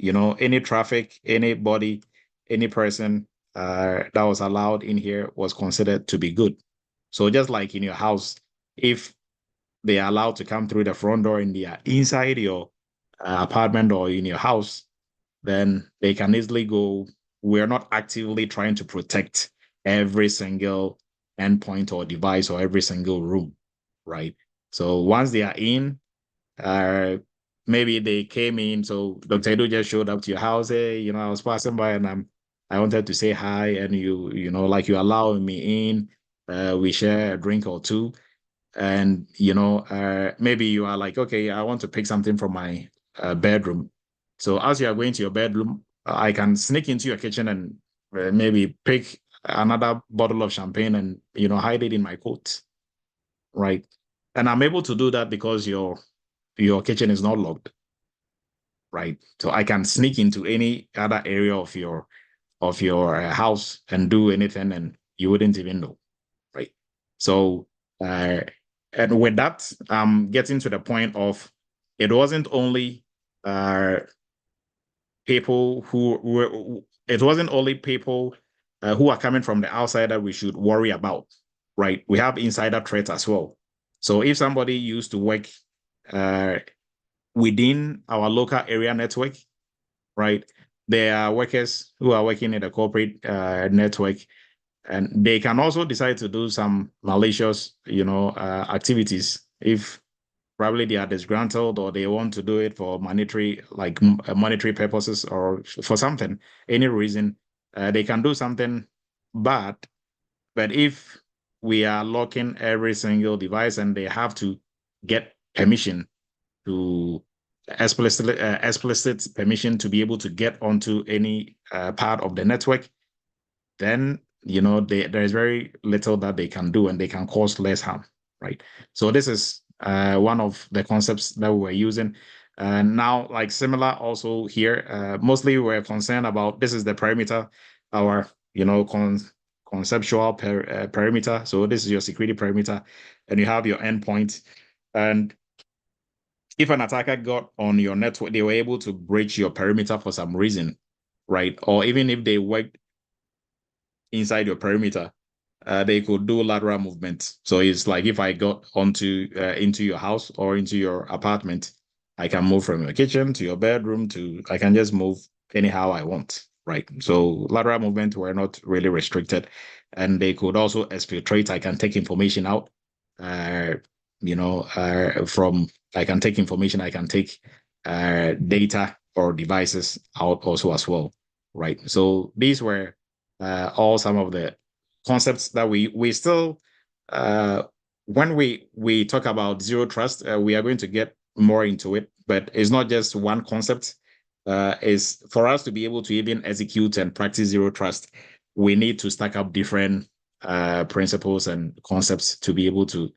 Speaker 1: any traffic, anybody, any person that was allowed in here was considered to be good. So just like in your house, if they are allowed to come through the front door and they are inside your apartment or in your house, then they can easily go. We're not actively trying to protect every single endpoint or device or every single room, right? So once they are in, maybe they came in. So Dr. Edu just showed up to your house. Hey, I was passing by and I wanted to say hi, and like you allow me in. We share a drink or two, and maybe you are like, okay, I want to pick something from my bedroom. So as you are going to your bedroom, I can sneak into your kitchen and maybe pick another bottle of champagne and hide it in my coat, right? And I'm able to do that because your kitchen is not locked, right? So I can sneak into any other area of your house and do anything, and you wouldn't even know, right? So, and with that, I'm getting to the point of it wasn't only people it wasn't only people who are coming from the outside that we should worry about, right? We have insider threats as well. So if somebody used to work within our local area network, right? There are workers who are working in the corporate network, and they can also decide to do some malicious, activities if probably they are disgruntled or they want to do it for monetary purposes or for something, any reason. They can do something bad, but if we are locking every single device and they have to get permission to explicit permission to be able to get onto any part of the network, then there is very little that they can do and they can cause less harm, right? So this is one of the concepts that we were using. And now, like similar also here, mostly we're concerned about this is the perimeter, our conceptual perimeter. So this is your security perimeter, and you have your endpoint. And if an attacker got on your network, they were able to breach your perimeter for some reason, right? Or even if they worked inside your perimeter, they could do lateral movement. So it's like if I got onto into your house or into your apartment, I can move from your kitchen to your bedroom I can just move anyhow I want, right? So lateral movement were not really restricted, and they could also exfiltrate. I can take information out, from I can take information, I can take data or devices out also as well, right? So these were all some of the concepts that we still when we talk about zero trust, we are going to get more into it, but it's not just one concept. Is for us to be able to even execute and practice zero trust, we need to stack up different principles and concepts to be able to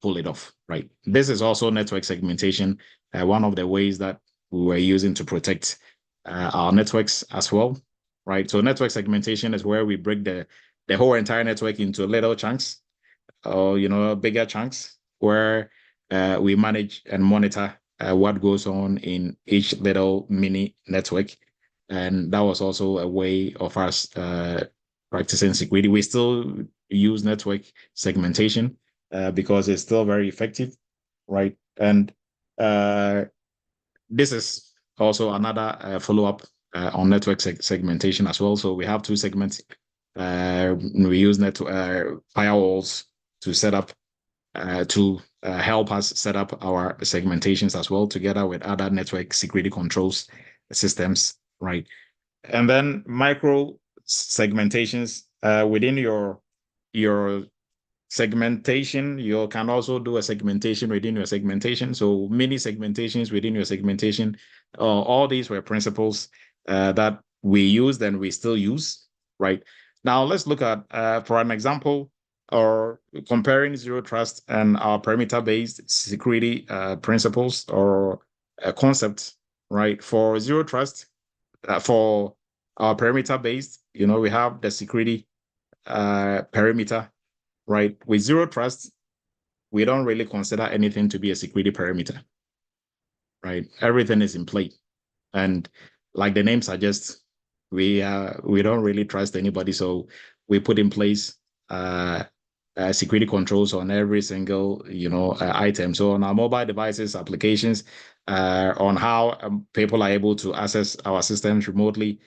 Speaker 1: pull it off, right? This is also network segmentation, one of the ways that we were using to protect our networks as well, right? So network segmentation is where we break the whole entire network into little chunks, or bigger chunks, where we manage and monitor what goes on in each little mini network. And that was also a way of us practicing security. We still use network segmentation because it's still very effective, right? And this is also another follow-up on network segmentation as well. So we have two segments. We use firewalls to set up to help us set up our segmentations as well, together with other network security controls systems, right? And then micro segmentations within your segmentation. You can also do a segmentation within your segmentation. So many segmentations within your segmentation. All these were principles that we used and we still use. right? Now let's look at, for an example, or comparing zero trust and our perimeter-based security principles or concepts, right? For zero trust, for our perimeter-based, we have the security perimeter, right? With zero trust, we don't really consider anything to be a security perimeter, right? Everything is in play. And like the name suggests, we don't really trust anybody, so we put in place security controls on every single item. So on our mobile devices, applications, on how people are able to access our systems remotely,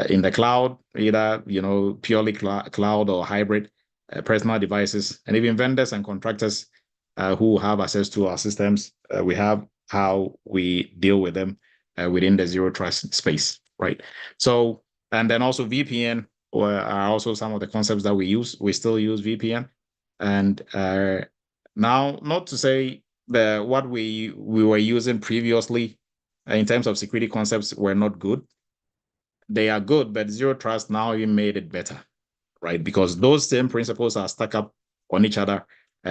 Speaker 1: in the cloud, either purely cloud or hybrid, personal devices, and even vendors and contractors who have access to our systems. We have how we deal with them within the zero trust space, right? So, and then also VPN are also some of the concepts that we use. We still use VPN, and now, not to say that what we were using previously in terms of security concepts were not good. They are good, but zero trust now even made it better, right? Because those same principles are stuck up on each other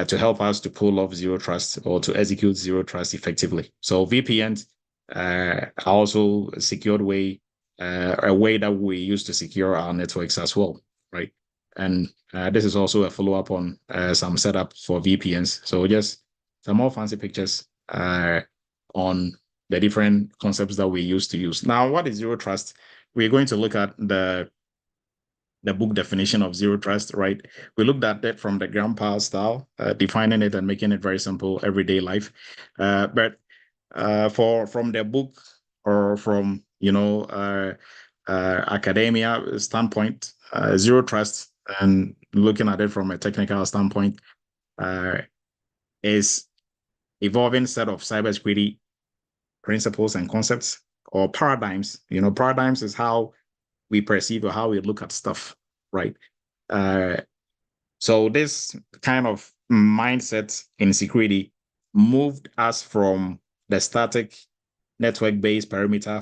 Speaker 1: to help us to pull off zero trust or to execute zero trust effectively. So VPNs are also a secured way, a way that we use to secure our networks as well, right? And this is also a follow-up on some setup for VPNs. So just some more fancy pictures on the different concepts that we used to use. Now, what is zero trust? We're going to look at the book definition of zero trust, right? We looked at that from the grandpa style, defining it and making it very simple, everyday life. But from the book or from academia standpoint, zero trust, and looking at it from a technical standpoint, is evolving set of cybersecurity principles and concepts or paradigms. Paradigms is how we perceive or how we look at stuff, right? So this kind of mindset in security moved us from the static network-based perimeter,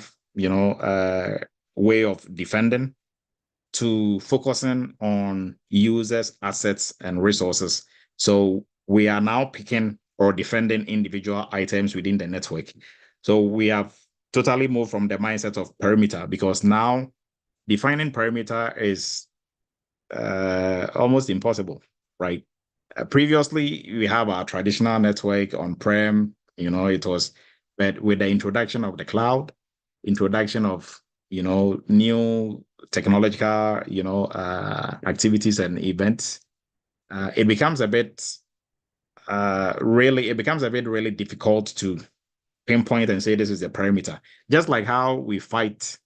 Speaker 1: way of defending to focusing on users, assets, and resources. So we are now picking or defending individual items within the network. So we have totally moved from the mindset of perimeter, because now defining perimeter is almost impossible, right? Previously, we have our traditional network on-prem, but with the introduction of the cloud, introduction of, new technological, activities and events, it becomes a bit really difficult to pinpoint and say this is the perimeter. Just like how we fight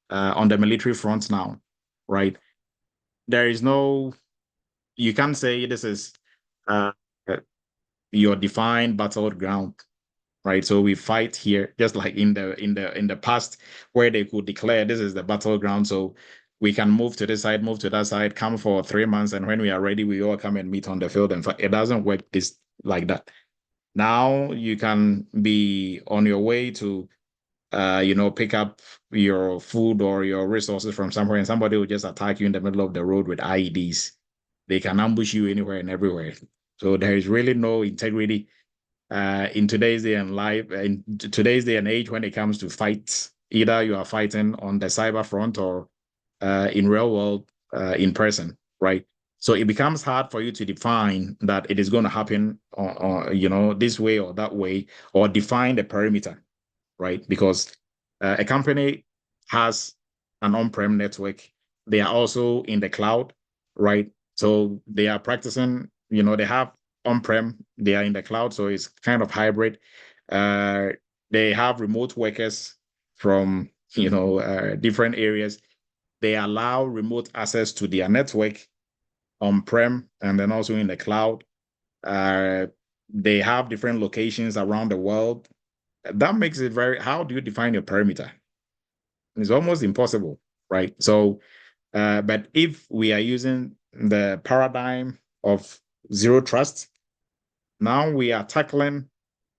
Speaker 1: on the military front now, right? There is you can't say this is your defined battleground, right? So we fight here, just like in the past, where they could declare this is the battleground. So we can move to this side, move to that side, come for 3 months, and when we are ready, we all come and meet on the field and fight. It doesn't work like that. Now you can be on your way to pick up your food or your resources from somewhere, and somebody will just attack you in the middle of the road with IEDs. They can ambush you anywhere and everywhere. So there is really no integrity in today's day and age when it comes to fights. Either you are fighting on the cyber front or in real world, in person, right? So it becomes hard for you to define that it is going to happen this way or that way, or define the perimeter, right? Because a company has an on-prem network. They are also in the cloud, right? So they are practicing, they have on-prem, they are in the cloud, so it's kind of hybrid. They have remote workers from, different areas. They allow remote access to their network on-prem and then also in the cloud. They have different locations around the world. That makes it how do you define your perimeter? It's almost impossible, right? So, but if we are using the paradigm of zero trust, now we are tackling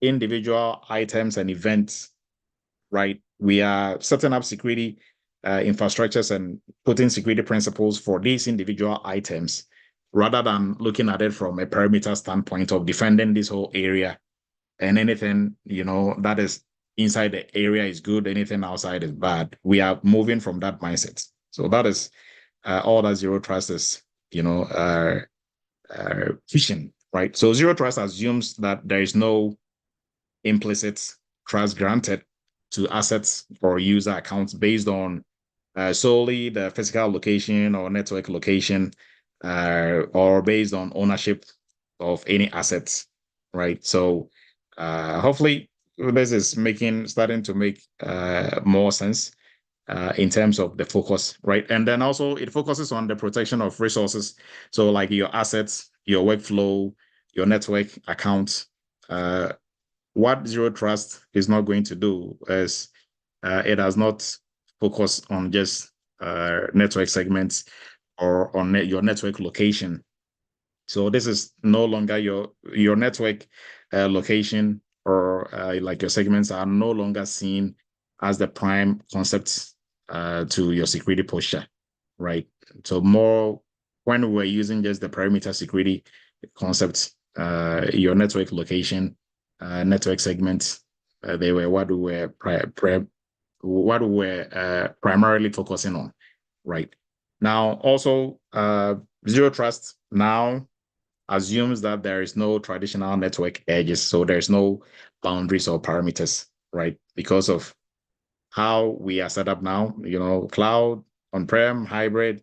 Speaker 1: individual items and events, right? We are setting up security infrastructures and putting security principles for these individual items, rather than looking at it from a perimeter standpoint of defending this whole area, and anything, that is inside the area is good, anything outside is bad. We are moving from that mindset. So that is all that zero trust is, phishing, right? So zero trust assumes that there is no implicit trust granted to assets or user accounts based on solely the physical location or network location, or based on ownership of any assets, right? So hopefully this is starting to make more sense in terms of the focus, right? And then also it focuses on the protection of resources. So like your assets, your workflow, your network accounts. What zero trust is not going to do is it does not focus on just network segments or on your network location. So this is no longer your network location or like your segments are no longer seen as the prime concept to your security posture, right? So more when we're using just the perimeter security concept, your network location, network segments, they were what we were primarily focusing on, right? Now, also, zero trust now assumes that there is no traditional network edges, so there's no boundaries or parameters, right? Because of how we are set up now, cloud, on-prem, hybrid,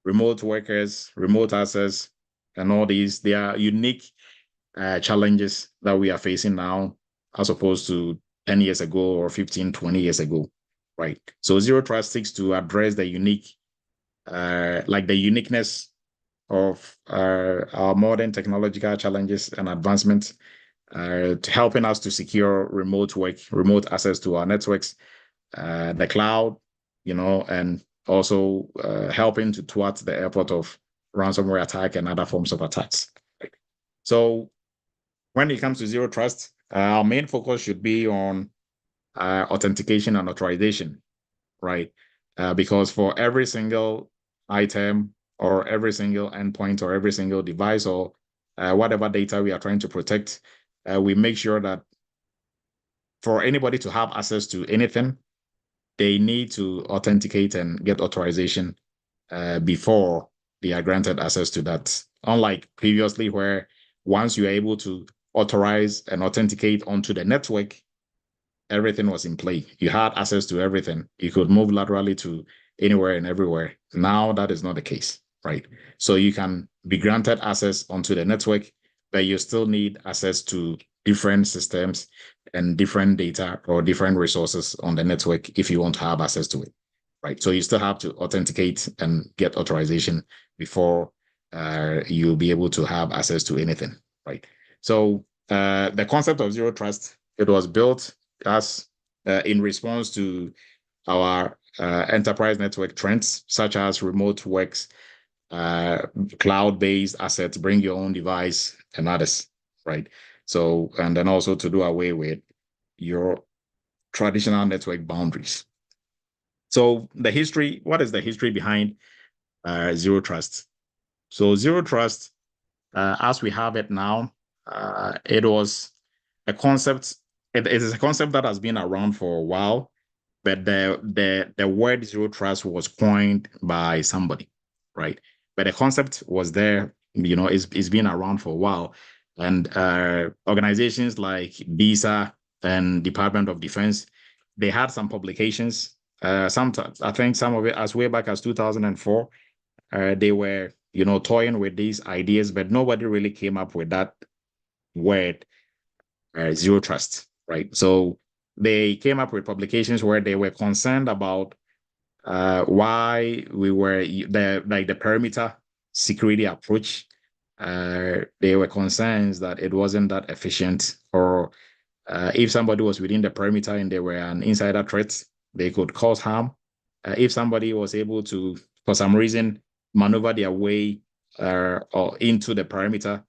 Speaker 1: remote workers, remote access, and all these, they are unique challenges that we are facing now as opposed to 10 years ago or 15, 20 years ago, right? So zero trust seeks to address the uniqueness of our modern technological challenges and advancements, to helping us to secure remote work, remote access to our networks, the cloud, and also helping to thwart the effort of ransomware attack and other forms of attacks. Right? So when it comes to zero trust, our main focus should be on authentication and authorization, right? Because for every single item or every single endpoint or every single device or whatever data we are trying to protect, we make sure that for anybody to have access to anything, they need to authenticate and get authorization before they are granted access to that. Unlike previously, where once you are able to authorize and authenticate onto the network, everything was in play. You had access to everything. You could move laterally to anywhere and everywhere. Now that is not the case, right? So you can be granted access onto the network, but you still need access to different systems and different data or different resources on the network if you want to have access to it, right? So you still have to authenticate and get authorization before you'll be able to have access to anything, right? So the concept of zero trust, it was built as in response to our enterprise network trends, such as remote works, cloud-based assets, bring your own device, and others, right? So, and then also to do away with your traditional network boundaries. So the history, what is the history behind zero trust? So zero trust, as we have it now, it was a concept. It is a concept that has been around for a while, but the word zero trust was coined by somebody, right? But the concept was there, it's been around for a while, and organizations like BISA and Department of Defense, they had some publications. Sometimes I think some of it as way back as 2004. They were, toying with these ideas, but nobody really came up with that word, zero trust, right? So they came up with publications where they were concerned about why we were the perimeter security approach. They were concerned that it wasn't that efficient, or if somebody was within the perimeter and they were an insider threat, they could cause harm. If somebody was able to, for some reason, maneuver their way or into the perimeter,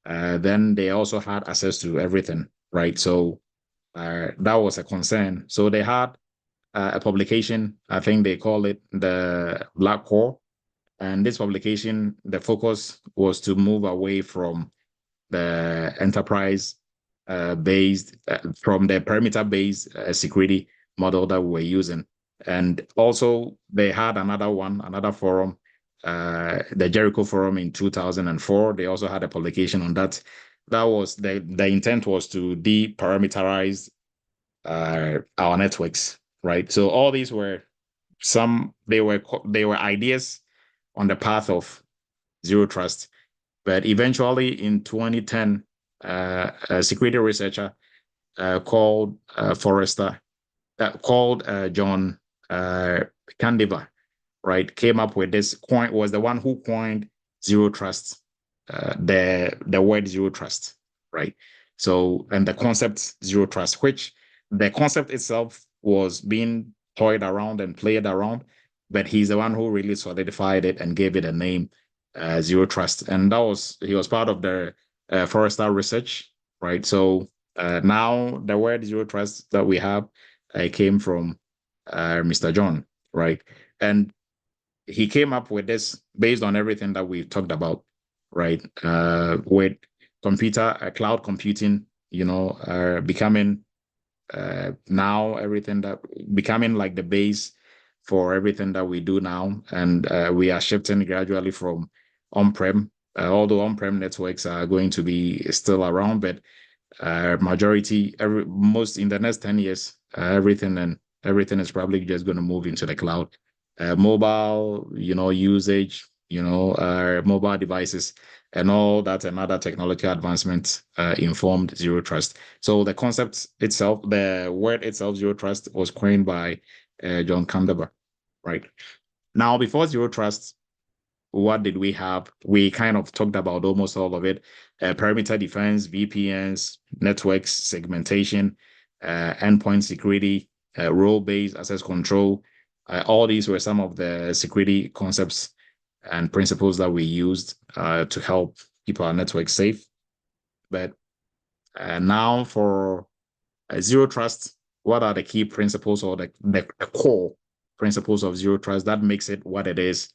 Speaker 1: then they also had access to everything, right? So that was a concern. So they had a publication. I think they call it the Black Core. And this publication, the focus was to move away from the enterprise based, from the perimeter based security model that we were using. And also they had another forum, the Jericho Forum in 2004. They also had a publication on that. That was the intent was to deparameterize our networks, right? So all these were they were ideas on the path of zero trust. But eventually in 2010, a security researcher called John Candiver, right, came up with this was the one who coined zero trust, the word zero trust, right? So, and the concept zero trust, which the concept itself was being toyed around and played around, but he's the one who really solidified it and gave it a name, zero trust. And he was part of the Forrester research, right? So now the word zero trust that we have came from Mr. John, right? And he came up with this based on everything that we've talked about, right? With cloud computing, becoming now everything that becoming like the base for everything that we do now. And we are shifting gradually from on-prem, although on-prem networks are going to be still around, but most in the next 10 years, everything is probably just going to move into the cloud. Mobile, usage, mobile devices and all that and other technological advancements informed zero trust. So the concept itself, the word itself, zero trust, was coined by John Candiver, right? Now, before zero trust, what did we have? We kind of talked about almost all of it. Perimeter defense, VPNs, networks, segmentation, endpoint security, role-based access control. All these were some of the security concepts and principles that we used to help keep our network safe. But now for zero trust, what are the key principles or the core principles of zero trust that makes it what it is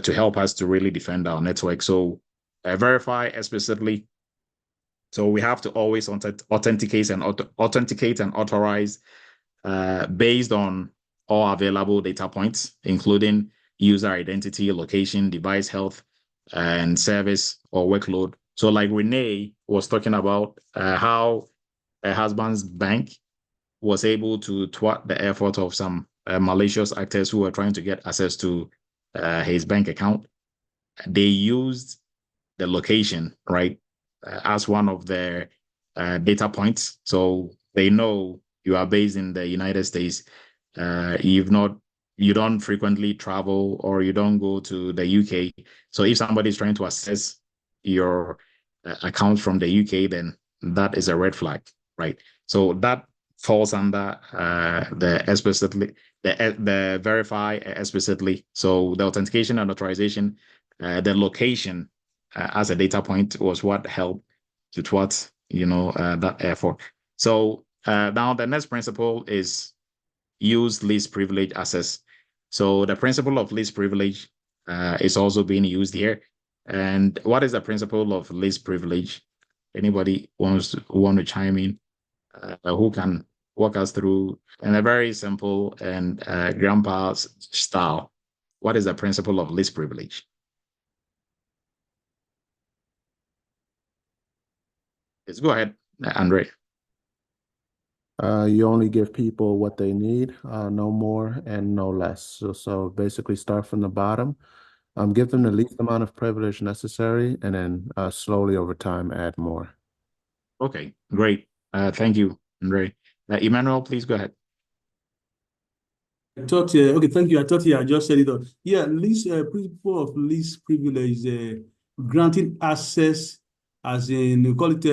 Speaker 1: to help us to really defend our network? So verify explicitly. So we have to always authenticate and authorize based on all available data points, including user identity, location, device health, and service or workload. So like Renee was talking about how her husband's bank was able to thwart the effort of some malicious actors who were trying to get access to his bank account. They used the location, right, as one of their data points. So they know you are based in the United States. You don't frequently travel or you don't go to the UK. So if somebody is trying to access your account from the UK, then that is a red flag, right? So that falls under the verify explicitly. So the authentication and authorization, the location as a data point was what helped to thwart that effort. So now the next principle is use least privilege access. So the principle of least privilege is also being used here. And what is the principle of least privilege? Anybody want to chime in? Who can walk us through in a very simple and grandpa's style? What is the principle of least privilege? Let's go ahead, Andre.
Speaker 3: You only give people what they need, no more and no less. So basically start from the bottom, give them the least amount of privilege necessary, and then slowly over time add more.
Speaker 1: Okay, great. Thank you, Andre. Emmanuel, please go ahead.
Speaker 9: I thought, okay, thank you. I thought I just said it all. Yeah, least principle of least privilege, granting access, as in, we call it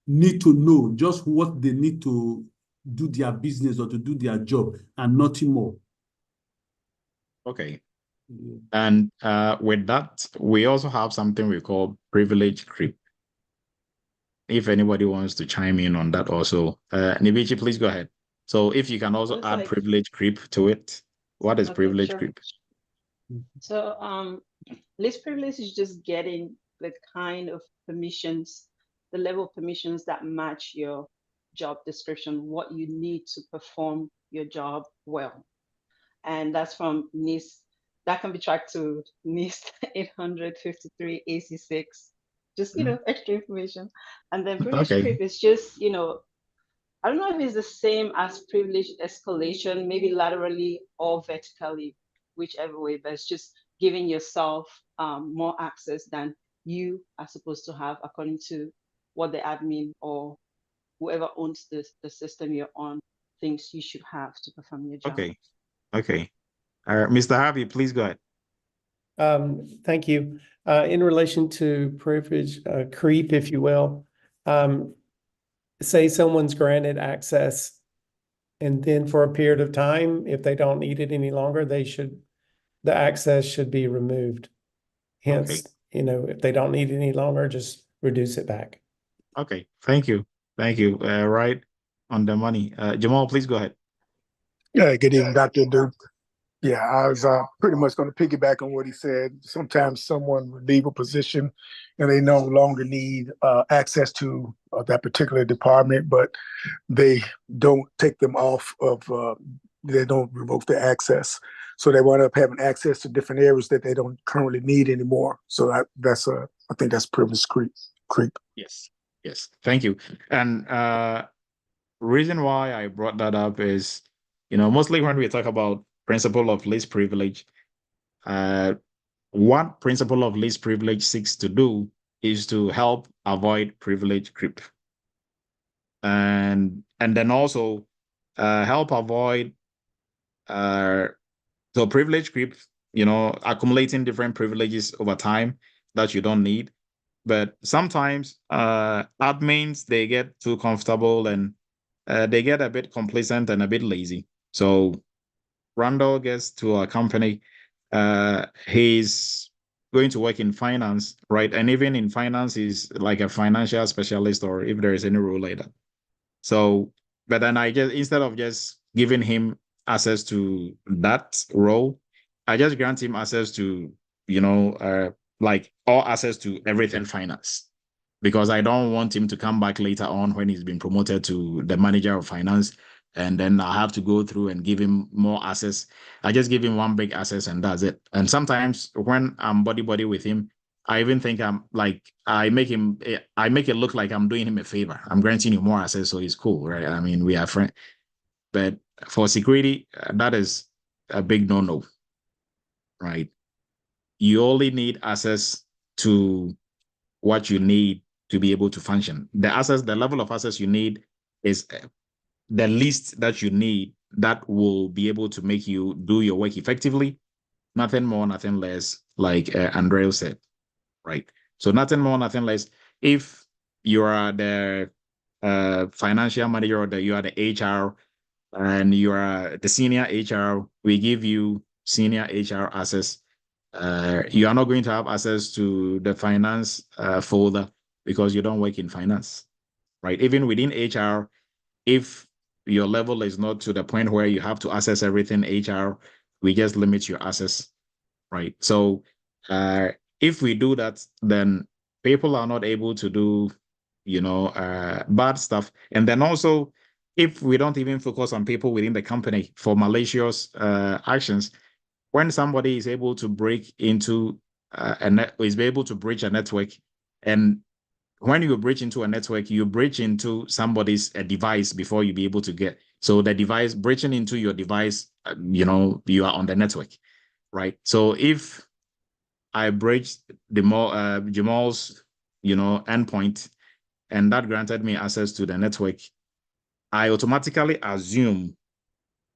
Speaker 9: need to know just what they need to do their business or to do their job and nothing more.
Speaker 1: Okay. Yeah. And with that, we also have something we call privilege creep. If anybody wants to chime in on that also, Nibichi, please go ahead. So if you can also
Speaker 6: Looks
Speaker 1: add
Speaker 6: like-
Speaker 1: privilege creep to it, what is
Speaker 6: Okay,
Speaker 1: privilege
Speaker 6: sure.
Speaker 1: creep?
Speaker 6: So least privilege is just getting the kind of permissions, the level of permissions that match your job description, what you need to perform your job well. And that's from NIST. That can be tracked to NIST 853 AC6. Just, extra information. And then privilege
Speaker 1: Okay.
Speaker 6: creep is just, I don't know if it's the same as privilege escalation, maybe laterally or vertically, whichever way, but it's just giving yourself more access than you are supposed to have according to what the admin or whoever owns the system you're on thinks you should have to perform your job.
Speaker 1: Okay. Okay. Mr. Harvey, please go ahead.
Speaker 10: Thank you. In relation to privilege creep, if you will, say someone's granted access and then for a period of time, if they don't need it any longer, the access should be removed. Hence, if they don't need it any longer, just reduce it back.
Speaker 1: Okay. Thank you. Thank you. Right on the money. Jamal, please go ahead.
Speaker 11: Yeah, good evening, Dr. Duke. Yeah, I was pretty much going to piggyback on what he said. Sometimes someone would leave a position and they no longer need access to that particular department, but they don't take them off of, they don't revoke the access. So they wind up having access to different areas that they don't currently need anymore. So I think that's privilege creep.
Speaker 1: Yes. Yes. Thank you. And reason why I brought that up is, mostly when we talk about principle of least privilege, what principle of least privilege seeks to do is to help avoid privilege creep. And then also help avoid so privilege creep, accumulating different privileges over time that you don't need. But sometimes admins, they get too comfortable and they get a bit complacent and a bit lazy. So Randall gets to a company, he's going to work in finance, right? And even in finance, he's like a financial specialist, or if there is any role like that. So, but then instead of just giving him access to that role, I just grant him access to, like all access to everything finance, because I don't want him to come back later on when he's been promoted to the manager of finance, and then I have to go through and give him more access. I just give him one big access and that's it. And sometimes when I'm buddy with him, I even think I make it look like I'm doing him a favor. I'm granting you more access, so he's cool, right? I mean, we are friends. But for security, that is a big no-no, right? You only need access to what you need to be able to function. The level of access you need is the least that you need that will be able to make you do your work effectively. Nothing more, nothing less, like Andrea said, right? So nothing more, nothing less. If you are the financial manager, or you are the HR, and you are the senior HR, we give you senior HR access. You are not going to have access to the finance folder because you don't work in finance, right? Even within HR, if your level is not to the point where you have to access everything HR, we just limit your access, right? So if we do that, then people are not able to do, bad stuff. And then also, if we don't even focus on people within the company for malicious actions, when somebody is able to break into is able to breach a network, and when you breach into a network, you breach into somebody's device before you be able to get. So the device, breaching into your device, you are on the network, right? So if I breach Jamal's, endpoint, and that granted me access to the network, I automatically assume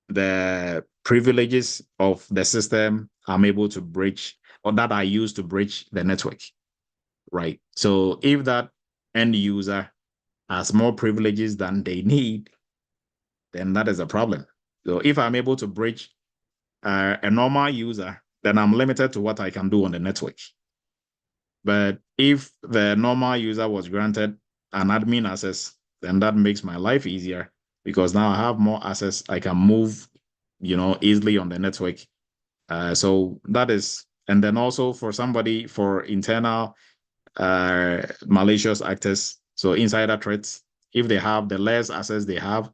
Speaker 1: the privileges of the system I'm able to breach, or that I use to breach the network, right? So if that end user has more privileges than they need, then that is a problem. So if I'm able to breach a normal user, then I'm limited to what I can do on the network. But if the normal user was granted an admin access, then that makes my life easier, because now I have more access. I can move, easily on the network. So that is, and then also for somebody for internal malicious actors, so insider threats, if they have the less access they have,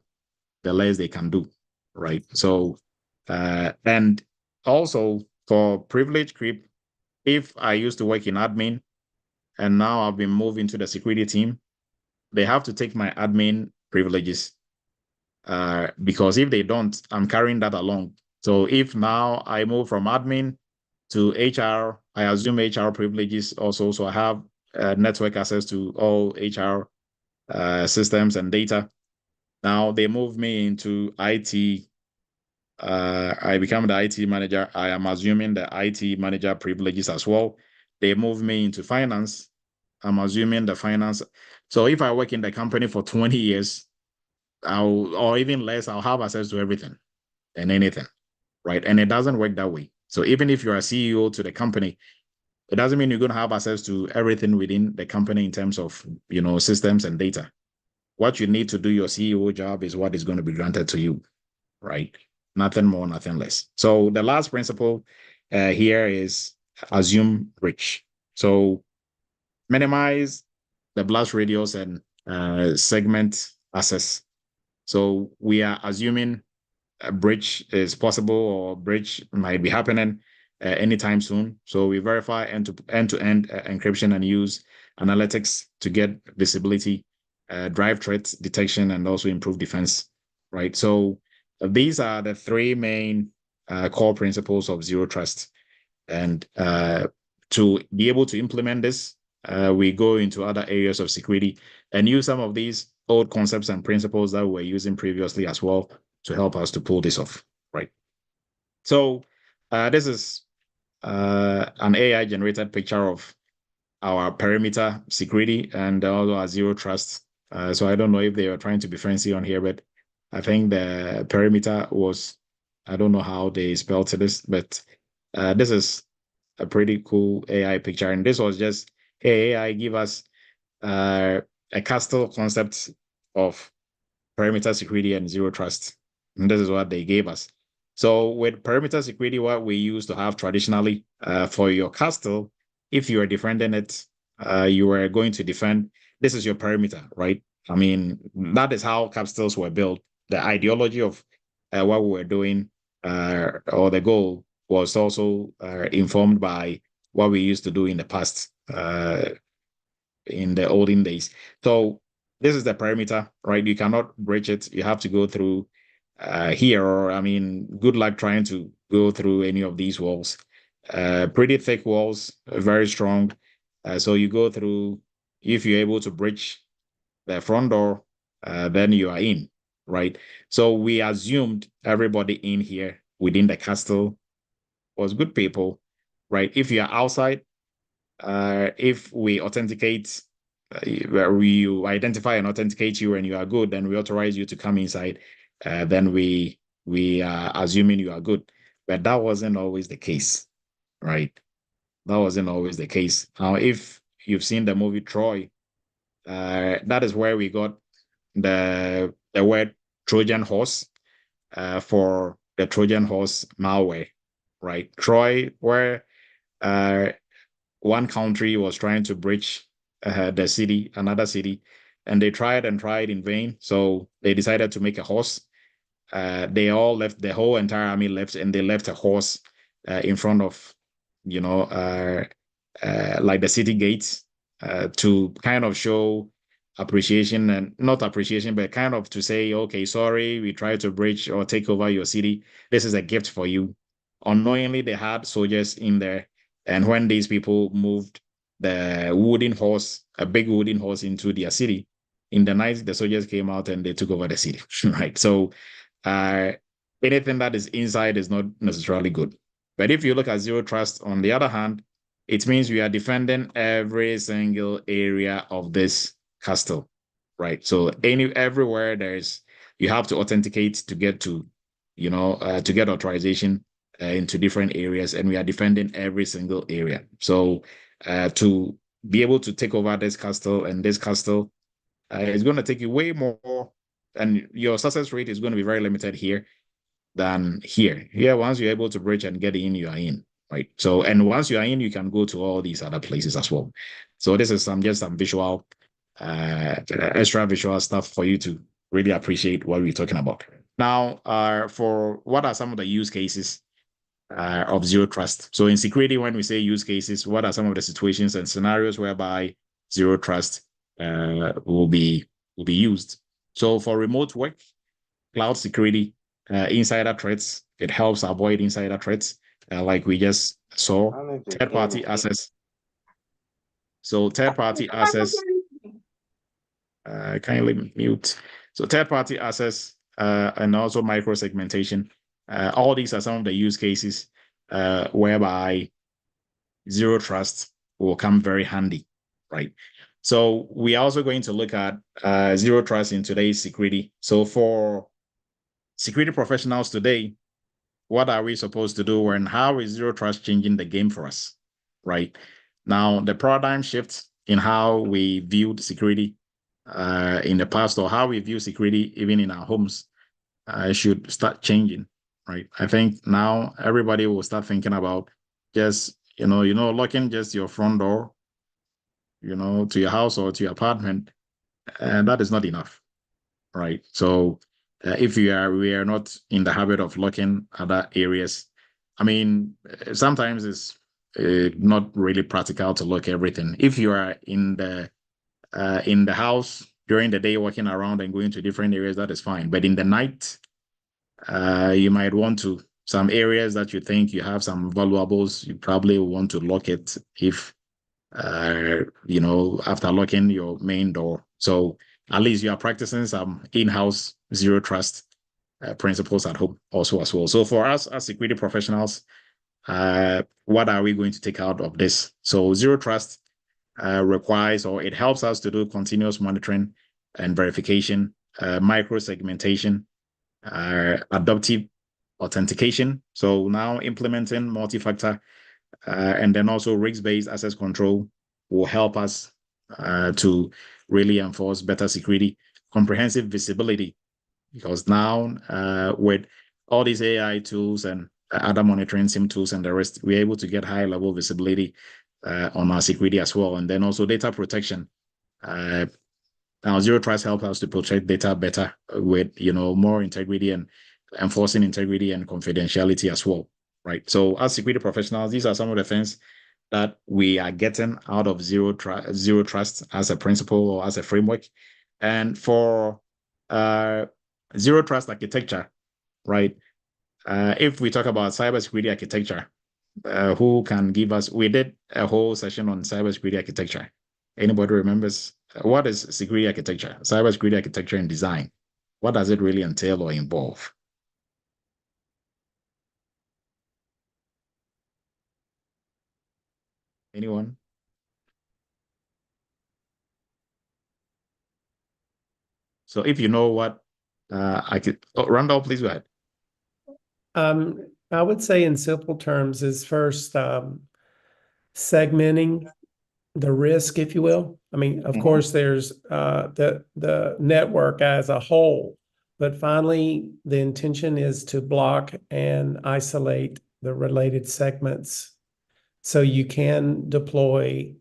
Speaker 1: the less they can do, right? So, and also for privilege creep, if I used to work in admin and now I've been moved into the security team, they have to take my admin privileges because if they don't, I'm carrying that along. So if now I move from admin to HR, I assume HR privileges also. So I have network access to all HR systems and data. Now they move me into IT. I become the IT manager. I am assuming the IT manager privileges as well. They move me into finance. I'm assuming the finance. So if I work in the company for 20 years, or even less, I'll have access to everything and anything, right? And it doesn't work that way. So even if you're a CEO to the company, it doesn't mean you're going to have access to everything within the company in terms of, systems and data. What you need to do your CEO job is what is going to be granted to you, right? Nothing more, nothing less. So the last principle here is assume breach. So minimize the blast radius and segment access. So we are assuming a breach is possible or breach might be happening anytime soon. So we verify end-to-end encryption and use analytics to get visibility, drive threat detection, and also improve defense, right? So these are the three main core principles of zero trust. And to be able to implement this, we go into other areas of security and use some of these old concepts and principles that we were using previously as well to help us to pull this off, right? So this is an AI-generated picture of our perimeter security and also our zero trust. So I don't know if they were trying to be fancy on here, but I think the perimeter was, I don't know how they spelled this, but this is a pretty cool AI picture. And this was just, hey, AI, give us a castle concept of perimeter security and zero trust. And this is what they gave us. So with perimeter security, what we used to have traditionally for your castle, if you are defending it, you are going to defend, this is your perimeter, right? I mean, that is how castles were built. The ideology of what we were doing or the goal was also informed by what we used to do in the past, in the olden days. So this is the perimeter, right? You cannot breach it. You have to go through here, or I mean, good luck trying to go through any of these walls. Pretty thick walls, very strong. So you go through, if you're able to breach the front door, then you are in, right? So we assumed everybody in here within the castle was good people, right? If you are outside, if we authenticate, we identify and authenticate you and you are good, then we authorize you to come inside. Then we are assuming you are good. But that wasn't always the case, right? That wasn't always the case. Now, if you've seen the movie Troy, that is where we got the word Trojan horse for the Trojan horse malware, right? Troy, where one country was trying to breach the city, another city, and they tried and tried in vain. So they decided to make a horse. They all left, the whole entire army left, and they left a horse in front of, like the city gates to kind of show appreciation, and not appreciation, but kind of to say, okay, sorry, we tried to breach or take over your city. This is a gift for you. Unknowingly, they had soldiers in there. And when these people moved the wooden horse, a big wooden horse, into their city, in the night, the soldiers came out and they took over the city, right? So anything that is inside is not necessarily good. But if you look at zero trust, on the other hand, it means we are defending every single area of this castle, right? So everywhere you have to authenticate to get to, to get authorization into different areas, and we are defending every single area. So to be able to take over this castle, and this castle is going to take you way more and your success rate is going to be very limited here than here. Here, once you're able to bridge and get in, you are in, right? So, and once you are in, you can go to all these other places as well. So this is just some visual, extra visual stuff for you to really appreciate what we're talking about. Now, for what are some of the use cases of zero trust? So in security, when we say use cases, what are some of the situations and scenarios whereby zero trust will be used? So for remote work, cloud security, insider threats, it helps avoid insider threats, like we just saw. Third-party access. So third-party access, kindly mute. So third-party access and also micro-segmentation. All these are some of the use cases whereby zero trust will come very handy, right? So we are also going to look at zero trust in today's security. So for security professionals today, what are we supposed to do, and how is zero trust changing the game for us, right? Now, the paradigm shift in how we viewed security in the past, or how we view security even in our homes, should start changing, right? I think now everybody will start thinking about just, locking just your front door, to your house or to your apartment, and that is not enough, right? So if we are not in the habit of looking other areas, I mean, sometimes it's not really practical to look everything. If you are in the house during the day, walking around and going to different areas, that is fine. But in the night, you might want to, some areas that you think you have some valuables, you probably want to lock it if, after locking your main door. So at least you are practicing some in-house zero trust principles at home also as well. So for us as security professionals, what are we going to take out of this? So zero trust requires, or it helps us to do continuous monitoring and verification, micro-segmentation, adaptive authentication. So now implementing multi-factor and then also risk-based access control will help us to really enforce better security, comprehensive visibility, because now with all these AI tools and other monitoring SIM tools and the rest, we're able to get high-level visibility on our security as well. And then also data protection. Now, zero trust helps us to protect data better with more integrity and enforcing integrity and confidentiality as well, right? So as security professionals, these are some of the things that we are getting out of zero trust as a principle or as a framework. And for zero trust architecture, right? If we talk about cybersecurity architecture, who can give us? We did a whole session on cybersecurity architecture. Anybody remembers what is security architecture? Cybersecurity architecture and design. What does it really entail or involve? Anyone? So if you know what, I could. Oh, Randall, please go ahead.
Speaker 10: I would say in simple terms is first segmenting the risk, if you will. I mean, of course, there's the network as a whole, but finally, the intention is to block and isolate the related segments so you can deploy,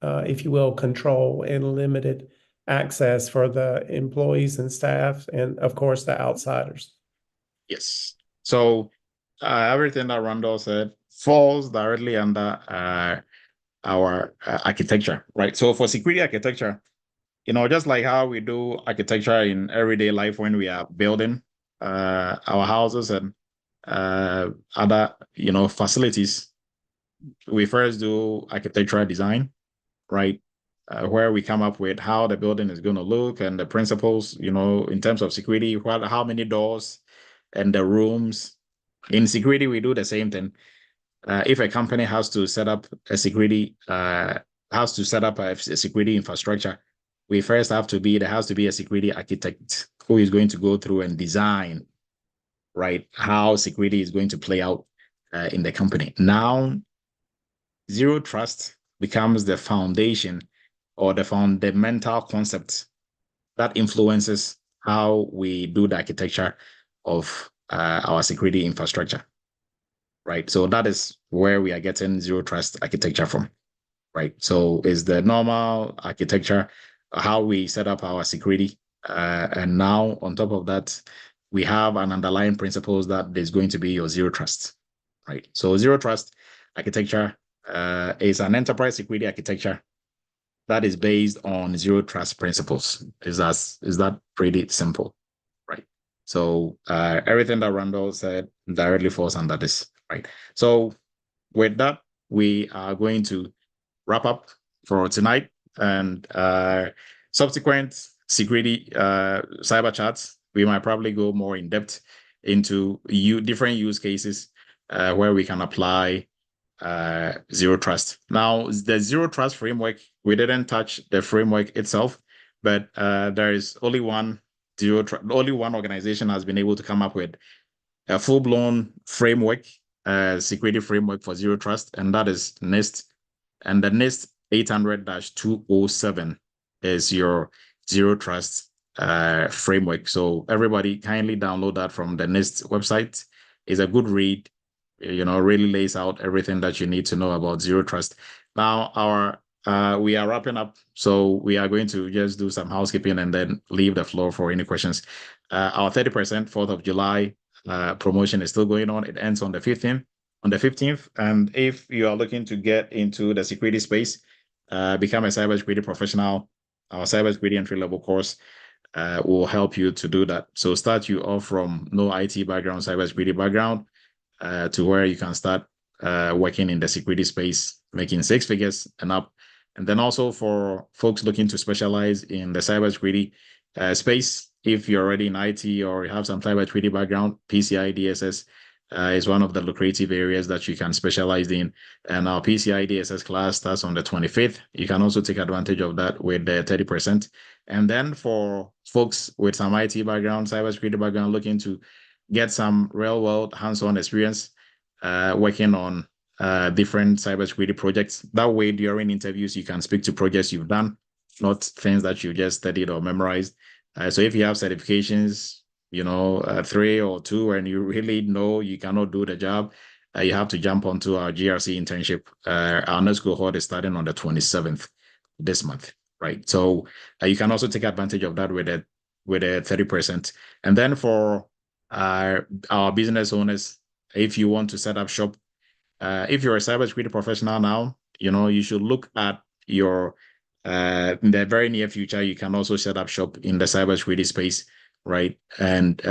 Speaker 10: if you will, control and limited access for the employees and staff, and of course, the outsiders.
Speaker 1: Yes. So everything that Randall said falls directly under our architecture, right? So for security architecture, just like how we do architecture in everyday life when we are building our houses and other, facilities, we first do architectural design, right? Where we come up with how the building is going to look and the principles, in terms of security, how many doors and the rooms. In security, we do the same thing. If a company has to set up a security, security infrastructure, we first there has to be a security architect who is going to go through and design, right, how security is going to play out in the company. Now, zero trust becomes the foundation or the fundamental concept that influences how we do the architecture of our security infrastructure, right? So that is where we are getting zero trust architecture from, right? So it's the normal architecture, how we set up our security. And now on top of that, we have an underlying principles that is going to be your zero trust, right? So zero trust architecture is an enterprise security architecture that is based on zero trust principles. Is that pretty simple, right? So everything that Randall said directly falls under this, right? So with that, we are going to wrap up for tonight, and subsequent security cyber chats, we might probably go more in depth into different use cases where we can apply zero trust. Now, the zero trust framework, we didn't touch the framework itself, but there is only one organization has been able to come up with a full-blown framework, security framework for zero trust, and that is NIST. And the NIST 800-207 is your zero trust framework. So everybody kindly download that from the NIST website. It's a good read. Really lays out everything that you need to know about zero trust. Now, we are wrapping up, so we are going to just do some housekeeping and then leave the floor for any questions. Our 30% 4th of July promotion is still going on. It ends on the 15th. And if you are looking to get into the security space, become a cybersecurity professional, our cybersecurity entry-level course will help you to do that. So start you off from no IT background, cybersecurity background, to where you can start working in the security space, making 6 figures and up. And then also for folks looking to specialize in the cybersecurity space, if you're already in IT or you have some cybersecurity background, PCI DSS is one of the lucrative areas that you can specialize in. And our PCI DSS class starts on the 25th. You can also take advantage of that with the 30%. And then for folks with some IT background, cybersecurity background, looking to get some real world hands-on experience working on different cybersecurity projects. That way, during interviews, you can speak to projects you've done, not things that you just studied or memorized. So if you have certifications, 3 or 2, and you really know you cannot do the job, you have to jump onto our GRC internship. Our next cohort is starting on the 27th this month, right? So you can also take advantage of that with a 30%. And then for our business owners, if you want to set up shop, if you're a cybersecurity professional now, you should look at your in the very near future, you can also set up shop in the cybersecurity space, right? And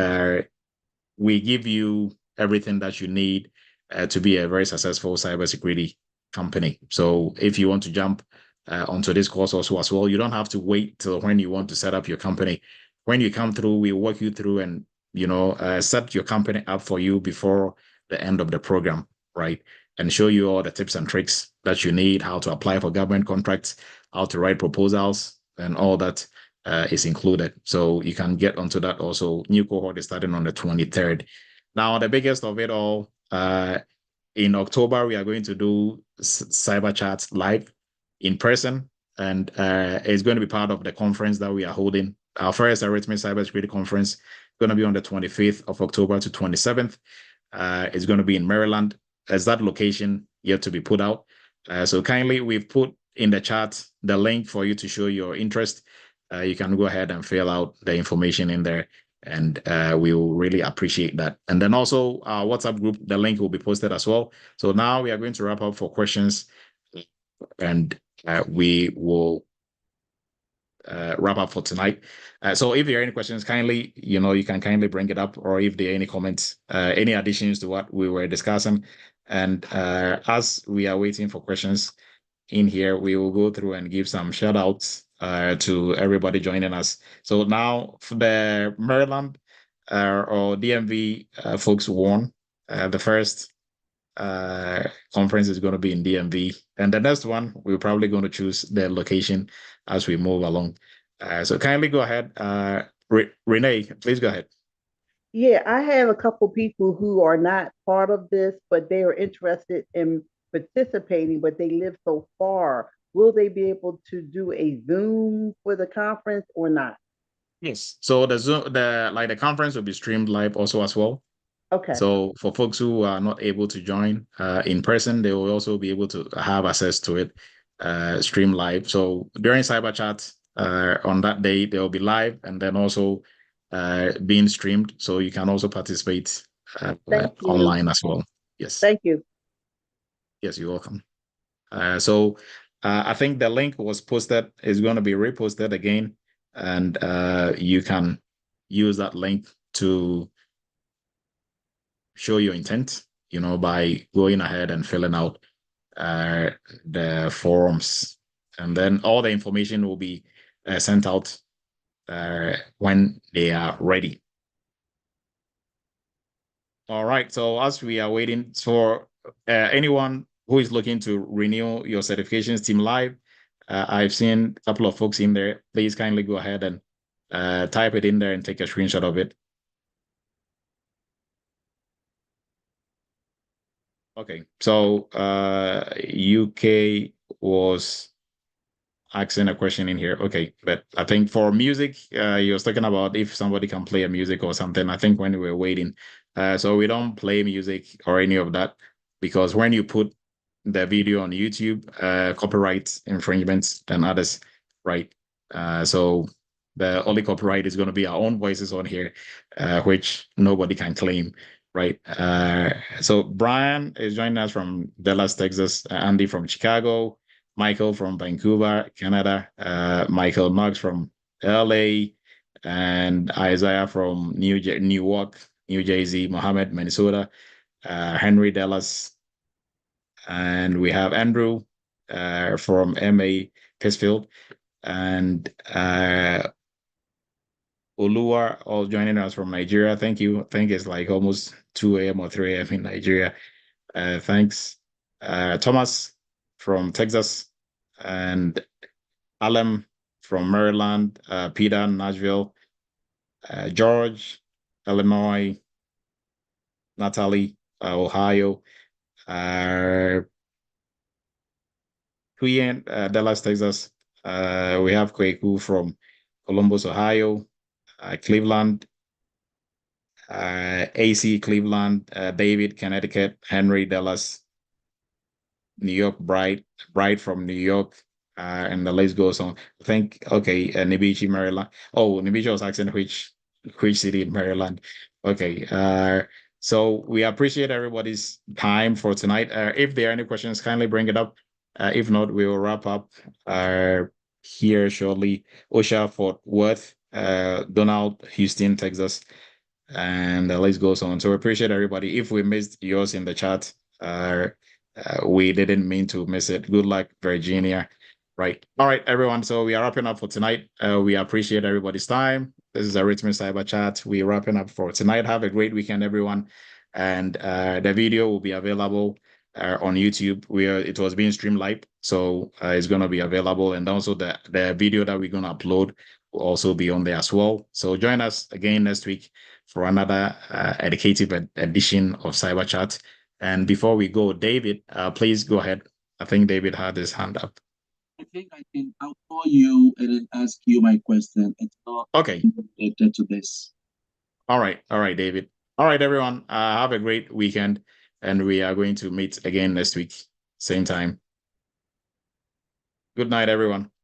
Speaker 1: we give you everything that you need to be a very successful cybersecurity company. So if you want to jump onto this course also as well, you don't have to wait till when you want to set up your company. When you come through, we walk you through and set your company up for you before the end of the program, right? And show you all the tips and tricks that you need, how to apply for government contracts, how to write proposals, and all that is included. So you can get onto that also. New cohort is starting on the 23rd. Now, the biggest of it all, in October, we are going to do Cyber Chats live in person, and it's going to be part of the conference that we are holding. Our first Eretmis Cybersecurity conference going to be on the 25th of October to 27th. It's going to be in Maryland. As that location yet to be put out. So kindly, we've put in the chat the link for you to show your interest. You can go ahead and fill out the information in there, and we will really appreciate that. And then also our WhatsApp group, the link will be posted as well. So now we are going to wrap up for questions, and we will wrap up for tonight. So if there are any questions, kindly, you can kindly bring it up, or if there are any comments, any additions to what we were discussing. And as we are waiting for questions in here, we will go through and give some shout outs to everybody joining us. So now for the Maryland or DMV folks won the first conference is going to be in DMV, and the next one we're probably going to choose the location as we move along. So kindly go ahead, Renee, please go ahead.
Speaker 2: Yeah, I have a couple people who are not part of this, but they are interested in participating, but they live so far. Will they be able to do a Zoom for the conference or not?
Speaker 1: Yes. So the Zoom, the conference will be streamed live also as well.
Speaker 2: Okay.
Speaker 1: So for folks who are not able to join in person, they will also be able to have access to it stream live. So during Cyber Chat on that day, they will be live and then also being streamed. So you can also participate online as well. Yes.
Speaker 2: Thank you.
Speaker 1: Yes, you're welcome. So I think the link was posted, is going to be reposted again, and you can use that link to show your intent, by going ahead and filling out the forums. And then all the information will be sent out when they are ready. All right. So as we are waiting for anyone who is looking to renew your certifications team live, I've seen a couple of folks in there. Please kindly go ahead and type it in there and take a screenshot of it. Okay, so UK was asking a question in here. Okay, but I think for music, you was talking about if somebody can play a music or something. I think when we were waiting, so we don't play music or any of that because when you put the video on YouTube, copyright infringements and others, right? So the only copyright is going to be our own voices on here, which nobody can claim, right? So Brian is joining us from Dallas, Texas, Andy from Chicago, Michael from Vancouver, Canada, Michael Knox from LA, and Isaiah from Newark, New Jersey, Mohammed, Minnesota, Henry Dallas, and we have Andrew from MA Pittsfield, and Olua all joining us from Nigeria. Thank you. I think it's like almost 2 a.m. or 3 a.m. in Nigeria. Thanks. Thomas from Texas, and Alem from Maryland, Peter, Nashville, George, Illinois, Natalie, Ohio, Huyen, Dallas, Texas. We have Kweku from Columbus, Ohio, Cleveland, AC, Cleveland, David, Connecticut, Henry, Dallas, New York, Bright from New York, and the list goes on. I think, okay, Nibichi, Maryland. Oh, Nibichi was asking which city in Maryland. Okay, so we appreciate everybody's time for tonight. If there are any questions, kindly bring it up. If not, we will wrap up here shortly. Osha, Fort Worth, Donald, Houston, Texas, and the list goes on. So we appreciate everybody. If we missed yours in the chat, we didn't mean to miss it. Good luck, Virginia. Right. All right, everyone. So we are wrapping up for tonight. We appreciate everybody's time. This is Eretmis Cyber Chat. We're wrapping up for tonight. Have a great weekend, everyone. And the video will be available on YouTube where it was being streamed live. So it's going to be available. And also the video that we're going to upload will also be on there as well. So join us again next week for another educative edition of Cyber Chat. And before we go, David, please go ahead. I think David had his hand up.
Speaker 12: I think I'll call you and then ask you my question. It's not
Speaker 1: okay
Speaker 12: related to this.
Speaker 1: All right, David. All right, everyone. Have a great weekend, and we are going to meet again next week, same time. Good night, everyone.